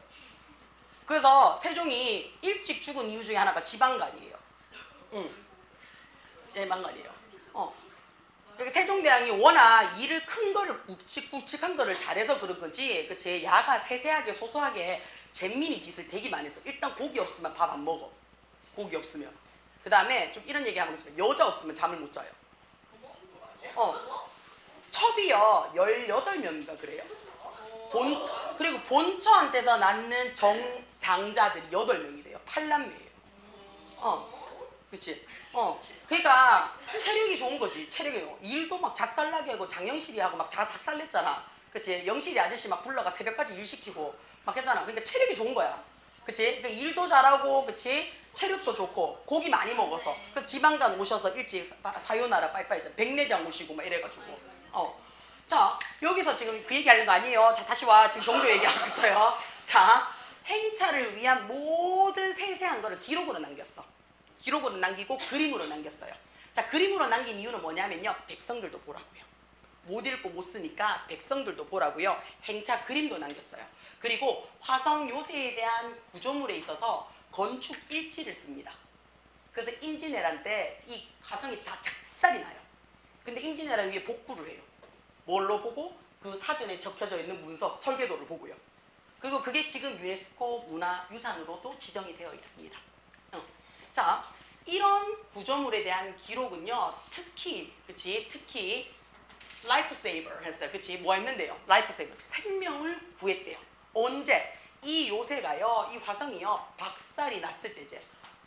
그래서 세종이 일찍 죽은 이유 중에 하나가 지방간이에요. 지방간이에요. 그러니까 세종대왕이 워낙 일을 큰 거를 굵직굵직한 거를 잘해서 그런 건지, 그치? 야가 세세하게 소소하게 잼민이 짓을 되게 많이 했어. 일단 고기 없으면 밥 안 먹어. 고기 없으면. 그 다음에 좀 이런 얘기 하면 여자 없으면 잠을 못 자요. 첩이요 18명인가 그래요. 그리고 본처한테서 낳는 장자들이 8명이 돼요. 8남매예요. 그치? 그러니까 체력이 좋은 거지. 체력이. 일도 막 작살나게 하고 장영실이 하고 막 자가 닭살냈잖아. 그치? 영실이 아저씨 막 불러가 새벽까지 일 시키고 막 했잖아. 그러니까 체력이 좋은 거야. 그치? 그러니까 일도 잘하고, 그치? 체력도 좋고, 고기 많이 먹어서. 그래서 지방간 오셔서 일찍 사요나라 빠이빠이 백내장 오시고 막 이래가지고. 자, 여기서 지금 그 얘기 하는 거 아니에요. 자, 다시 와. 지금 정조 얘기하고 있어요. 자, 행차를 위한 모든 세세한 거를 기록으로 남겼어. 기록으로 남기고 그림으로 남겼어요. 자, 그림으로 남긴 이유는 뭐냐면요. 백성들도 보라고요. 못 읽고 못 쓰니까 백성들도 보라고요. 행차 그림도 남겼어요. 그리고 화성 요새에 대한 구조물에 있어서 건축 일지를 씁니다. 그래서 임진왜란 때 이 화성이 다 작살이 나요. 근데 임진왜란 위에 복구를 해요. 뭘로 보고? 그 사전에 적혀져 있는 문서, 설계도를 보고요. 그리고 그게 지금 유네스코 문화유산으로도 지정이 되어 있습니다. 자, 이런 구조물에 대한 기록은요, 특히 라이프 세이버 했어요. 그치? 뭐 했는데요? 라이프 세이버. 생명을 구했대요. 언제? 이 요새가요, 이 화성이요, 박살이 났을 때제.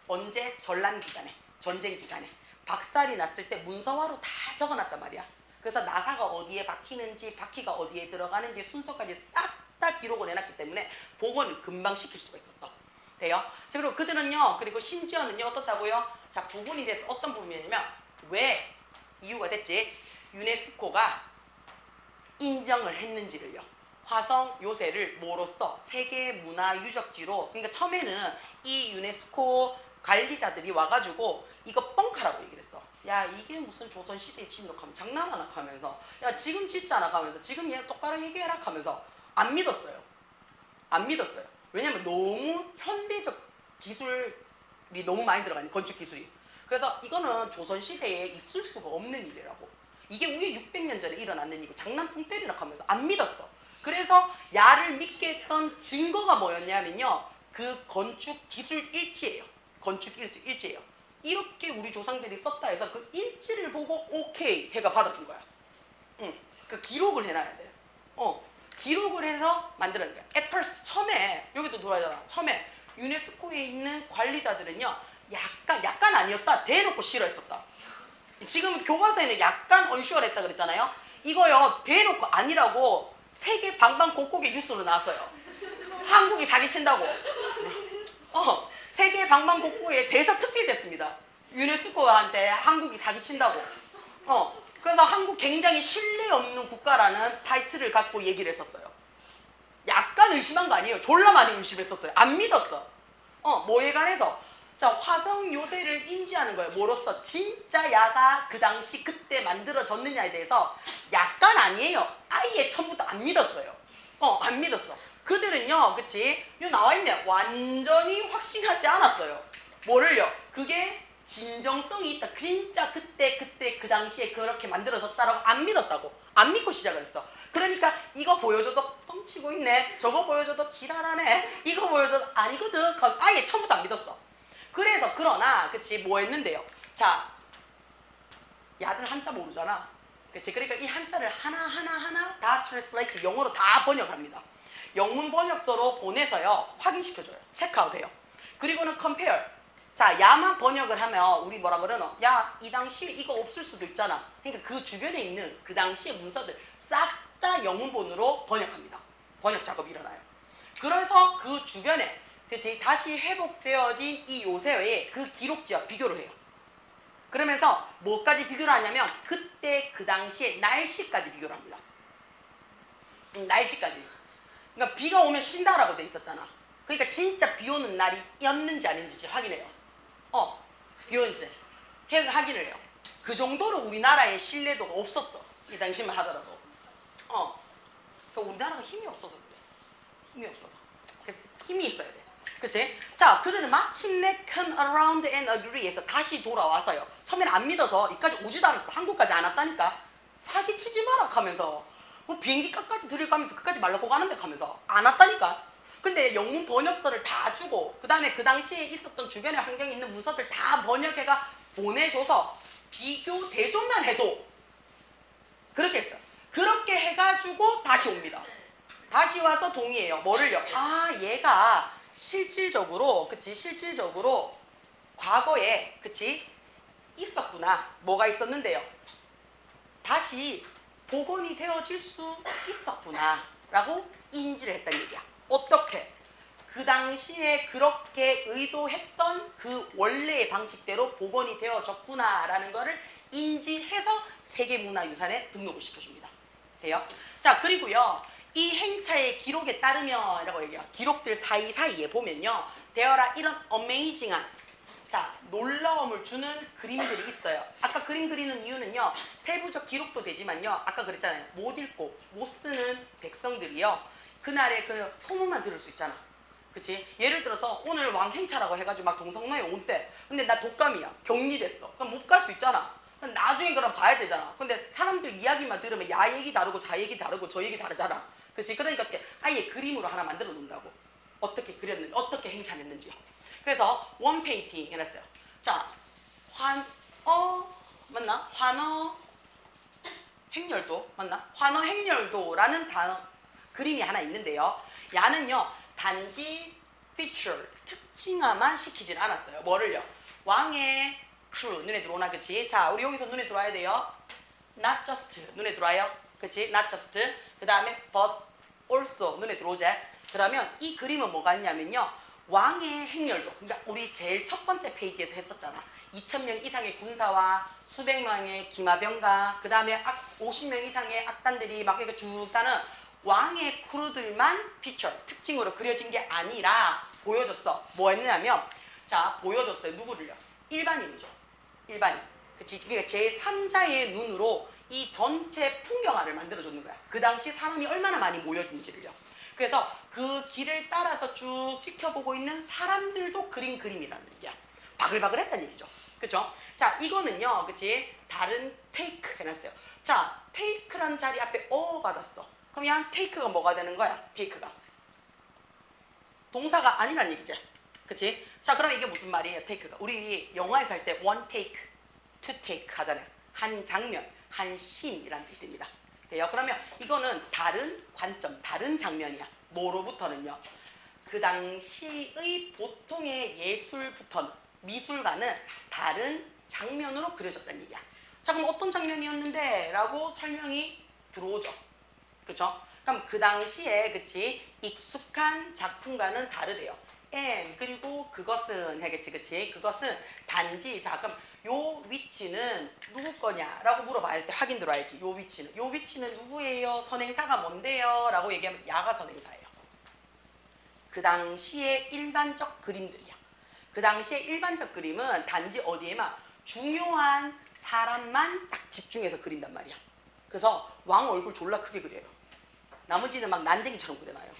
언제? 전란 기간에, 전쟁 기간에. 박살이 났을 때 문서화로 다 적어놨단 말이야. 그래서 나사가 어디에 박히는지, 바퀴가 어디에 들어가는지 순서까지 싹 다 기록을 해놨기 때문에 복원을 금방 시킬 수가 있었어. 돼요? 자, 그리고 그들은요, 그리고 심지어는요, 어떻다고요? 자, 부분이 돼서 어떤 부분이냐면, 왜 이유가 됐지? 유네스코가 인정을 했는지를요. 화성 요새를 뭐로써 세계 문화 유적지로, 그러니까 처음에는 이 유네스코 관리자들이 와가지고 이거 뻥카라고 얘기를 했어. 야, 이게 무슨 조선시대에 진독하면 장난하나 하면서, 야, 지금 짓잖아 하면서, 지금 얘 똑바로 얘기해라 하면서 안 믿었어요. 안 믿었어요. 왜냐면 너무 현대적 기술이 너무 많이 들어가니, 건축 기술이. 그래서 이거는 조선시대에 있을 수가 없는 일이라고. 이게 우리 600년 전에 일어났는 일이고 장난통 때리라 하면서 안 믿었어. 그래서 야를 믿게 했던 증거가 뭐였냐면요, 그 건축 기술 일지예요. 건축 기술 일지예요. 이렇게 우리 조상들이 썼다 해서 그 일지를 보고 오케이 해가 받아준 거야. 그 기록을 해놔야 돼. 기록을 해서 만들어낸 거야. 에펄스 처음에 여기도 들어가잖아. 처음에 유네스코에 있는 관리자들은요, 약간 아니었다, 대놓고 싫어했었다. 지금 교과서에는 약간 언슈얼했다 그랬잖아요. 이거요, 대놓고 아니라고 세계 방방곡곡의 뉴스로 나왔어요. 한국이 사기친다고. 세계 방방곡곡에 대서특필됐습니다. 유네스코한테 한국이 사기친다고. 그래서 한국 굉장히 신뢰 없는 국가라는 타이틀을 갖고 얘기를 했었어요. 약간 의심한 거 아니에요. 졸라 많이 의심했었어요. 안 믿었어. 뭐에 관해서? 자, 화성 요새를 인지하는 거예요. 뭐로써? 진짜 야가 그 당시 그때 만들어졌느냐에 대해서 약간 아니에요. 아예 처음부터 안 믿었어요. 안 믿었어. 그들은요, 그치? 요 나와있네. 완전히 확신하지 않았어요. 뭐를요? 그게 진정성이 있다. 진짜 그때 그 당시에 그렇게 만들어졌다라고 안 믿었다고. 안 믿고 시작을 했어. 그러니까 이거 보여줘도 뻥치고 있네. 저거 보여줘도 지랄하네. 이거 보여줘도 아니거든. 아예 처음부터 안 믿었어. 그래서 그러나 그치, 뭐 했는데요. 자, 야들 한자 모르잖아. 그치? 그러니까 이 한자를 하나 다 트랜스레이트, 영어로 다 번역을 합니다. 영문 번역서로 보내서요, 확인시켜줘요. 체크아웃해요. 그리고는 컴페어. 자, 야만 번역을 하면 우리 뭐라 그러노? 야, 이 당시에 이거 없을 수도 있잖아. 그러니까 그 주변에 있는 그 당시의 문서들 싹 다 영문본으로 번역합니다. 번역 작업이 일어나요. 그래서 그 주변에 다시 회복되어진 이 요새의 그 기록지와 비교를 해요. 그러면서 뭐까지 비교를 하냐면 그때 그 당시에 날씨까지 비교를 합니다. 날씨까지. 그러니까 비가 오면 쉰다라고 돼 있었잖아. 그러니까 진짜 비 오는 날이었는지 아닌지 확인해요. 비 오는지 확인을 해요. 그 정도로 우리나라의 신뢰도가 없었어. 이 당시만 하더라도. 그러니까 우리나라가 힘이 없어서 그래. 힘이 없어서. 그래서 힘이 있어야 돼. 그치? 자, 그들은 마침내 come around and agree 해서 다시 돌아와서요. 처음에는 안 믿어서 이까지 오지도 않았어. 한국까지 안 왔다니까. 사기치지 마라 하면서 뭐 비행기 값까지 들여가면서 끝까지 말라고 가는데 하면서 안 왔다니까. 근데 영문 번역서를 다 주고 그 다음에 그 당시에 있었던 주변에 환경에 있는 문서들 다 번역해가 보내줘서 비교 대조만 해도 그렇게 했어요. 그렇게 해가지고 다시 옵니다. 다시 와서 동의해요. 뭐를요? 아, 얘가 실질적으로 그치 실질적으로 과거에 그치 있었구나. 뭐가 있었는데요. 다시 복원이 되어질 수 있었구나 라고 인지를 했다는 얘기야. 어떻게? 그 당시에 그렇게 의도했던 그 원래의 방식대로 복원이 되어졌구나 라는 거를 인지해서 세계문화유산에 등록을 시켜줍니다. 돼요? 자, 그리고요 이 행차의 기록에 따르면 이라고 얘기해요. 기록들 사이사이에 보면요 되어라 이런 어메이징한 자 놀라움을 주는 그림들이 있어요. 아까 그림 그리는 이유는요 세부적 기록도 되지만요 아까 그랬잖아요 못 읽고 못 쓰는 백성들이요 그날의 그 소문만 들을 수 있잖아. 그치? 예를 들어서 오늘 왕행차라고 해가지고 막 동성로에 온대. 근데 나 독감이야. 격리됐어. 그럼 못 갈 수 있잖아. 그럼 나중에 그럼 봐야 되잖아. 근데 사람들 이야기만 들으면 야 얘기 다르고 자 얘기 다르고 저 얘기 다르잖아. 그치? 그러니까 아예 그림으로 하나 만들어 놓는다고. 어떻게 그렸는지, 어떻게 행차했는지요. 그래서 원 페인팅 해놨어요. 자, 맞나? 환어 행렬도 맞나? 환어 행렬도라는 단어 그림이 하나 있는데요. 야는요 단지 feature 특징화만 시키질 않았어요. 뭐를요? 왕의 crew 눈에 들어오나 그치? 자 우리 여기서 눈에 들어와야 돼요. not just 눈에 들어와요. 그치? not just 그 다음에 but also 눈에 들어오지? 그러면 이 그림은 뭐가 있냐면요 왕의 행렬도 그러니까 우리 제일 첫 번째 페이지에서 했었잖아. 2,000명 이상의 군사와 수백 명의 기마병과 그 다음에 50명 이상의 악단들이 막 이렇게 쭉 따는 왕의 크루들만 피처 특징으로 그려진 게 아니라 보여줬어. 뭐 했냐면 자 보여줬어요. 누구를요? 일반인이죠. 일반인. 그치? 그러니까 제3자의 눈으로 이 전체 풍경화를 만들어줬는 거야. 그 당시 사람이 얼마나 많이 모여진지를요. 그래서 그 길을 따라서 쭉 지켜보고 있는 사람들도 그린 그림이라는 얘기야. 바글바글했다는 얘기죠. 그쵸? 자 이거는요 그치? 다른 테이크 해놨어요. 자 테이크라는 자리 앞에 받았어. 그럼 이 테이크가 뭐가 되는 거야? 테이크가 동사가 아니란 얘기지. 그치? 자 그럼 이게 무슨 말이에요? 테이크가 우리 영화에서 할 때 one take, two take 하잖아요. 한 장면, 한 씬이라는 뜻이 됩니다. 돼요? 그러면 이거는 다른 관점, 다른 장면이야. 뭐로부터는요? 그 당시의 보통의 예술부터는 미술가는 다른 장면으로 그려졌다는 얘기야. 자 그럼 어떤 장면이었는데? 라고 설명이 들어오죠. 그쵸? 그럼 그 당시에 그치 익숙한 작품과는 다르대요. and 그리고 그것은 해겠지 그치? 그것은 단지 자 그럼 요 위치는 누구 거냐라고 물어봐야 할 때 확인 들어야지. 요 위치는 누구예요? 선행사가 뭔데요? 라고 얘기하면 야가 선행사예요. 그 당시의 일반적 그림들이야. 그 당시의 일반적 그림은 단지 어디에만 중요한 사람만 딱 집중해서 그린단 말이야. 그래서 왕 얼굴 졸라 크게 그려요. 나머지는 막 난쟁이처럼 그려놔요.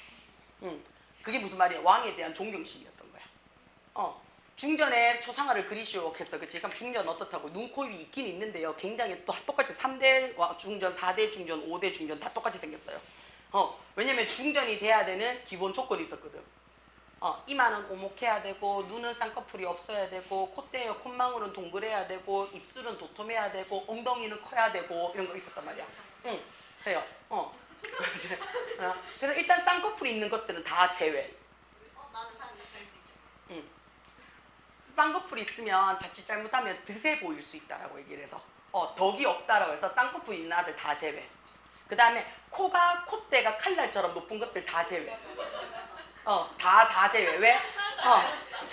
그게 무슨 말이야? 왕에 대한 존경심이었던 거야. 중전에 초상화를 그리시오 했어. 그치? 그럼 중전 어떻다고? 눈, 코, 입이 있긴 있는데요. 굉장히 또 똑같이 3대 중전, 4대 중전, 5대 중전 다 똑같이 생겼어요. 왜냐면 중전이 돼야 되는 기본 조건이 있었거든. 이마는 오목해야 되고 눈은 쌍꺼풀이 없어야 되고 콧대에 콧망울은 동그래야 되고 입술은 도톰해야 되고 엉덩이는 커야 되고 이런 거 있었단 말이야. 돼요. 그래서 일단 쌍꺼풀이 있는 것들은 다 제외. 나는 사람 할수 있겠다. 쌍꺼풀이 있으면 자칫 잘못하면 드세 보일 수 있다라고 얘기를 해서 덕이 없다라고 해서 쌍꺼풀 있는 아들 다 제외. 그 다음에 코가 콧대가 칼날처럼 높은 것들 다 제외. 다 제외. 왜?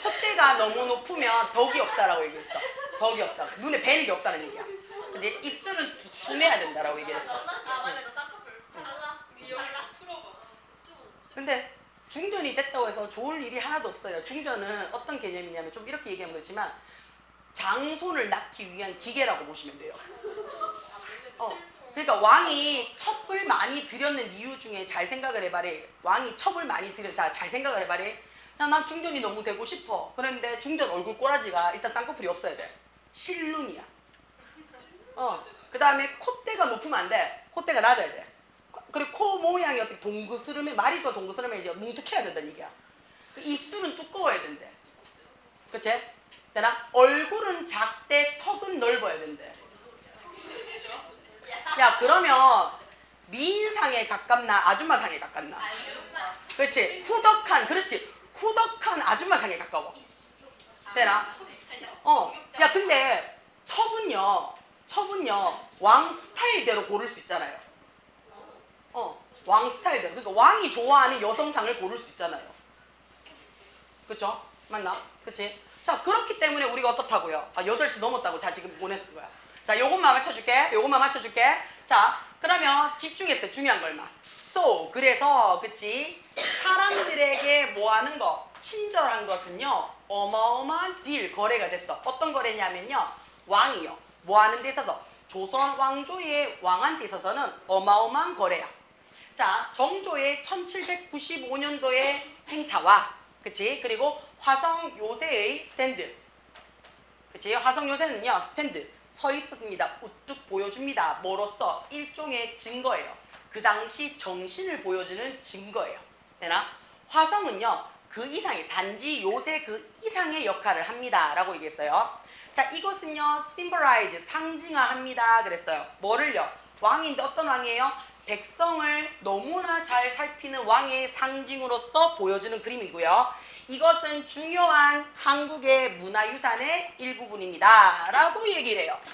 콧대가 너무 높으면 덕이 없다라고 얘기했어. 덕이 없다. 눈에 뵈는 게 없다는 얘기야. 이제 입술은 두툼해야 된다라고 얘기를 했어. 맞아 너 쌍꺼풀 달라. 달라. 풀어봐. 근데 중전이 됐다고 해서 좋을 일이 하나도 없어요. 중전은 어떤 개념이냐면 좀 이렇게 얘기하면 그렇지만 장손을 낳기 위한 기계라고 보시면 돼요. 그러니까 왕이 첩을 많이 들였는 이유 중에 잘 생각을 해봐래. 왕이 첩을 많이 잘 생각을 해봐래. 난 중전이 너무 되고 싶어. 그런데 중전 얼굴 꼬라지가 일단 쌍꺼풀이 없어야 돼. 실눈이야. 그 다음에 콧대가 높으면 안 돼. 콧대가 낮아야 돼. 그리고 코 모양이 어떻게 동그스름해, 말이 좋아 동그스름해 이제 뭉툭해야 된다는 얘기야. 입술은 두꺼워야 된대. 그치? 되나? 얼굴은 작대, 턱은 넓어야 된대. 야 그러면 미인상에 가깝나 아줌마상에 가깝나? 그렇지. 후덕한 그렇지. 후덕한 아줌마상에 가까워. 되나? 야 근데 첩은요 왕 스타일대로 고를 수 있잖아요. 왕 스타일대로. 그러니까 왕이 좋아하는 여성상을 고를 수 있잖아요. 그쵸? 맞나? 그치? 자, 그렇기 때문에 우리가 어떻다고요? 8시 넘었다고. 자, 지금 보냈을 거야. 자, 요것만 맞춰줄게. 자, 그러면 집중했어요. 중요한 걸만. So, 그래서, 그치? 사람들에게 뭐 하는 거? 친절한 것은요, 어마어마한 딜, 거래가 됐어. 어떤 거래냐면요, 왕이요. 뭐 하는 데 있어서? 조선 왕조의 왕한테 있어서는 어마어마한 거래야. 자, 정조의 1795년도의 행차와, 그치? 그리고 화성 요새의 스탠드. 그치? 화성 요새는요, 스탠드. 서 있었습니다. 우뚝 보여줍니다. 뭐로써? 일종의 증거예요. 그 당시 정신을 보여주는 증거예요. 되나? 화성은요, 그 이상의, 단지 요새 그 이상의 역할을 합니다. 라고 얘기했어요. 자, 이것은요, symbolize, 상징화합니다. 그랬어요. 뭐를요? 왕인데 어떤 왕이에요? 백성을 너무나 잘 살피는 왕의 상징으로서 보여주는 그림이고요. 이것은 중요한 한국의 문화유산의 일부분입니다. 라고 얘기를 해요.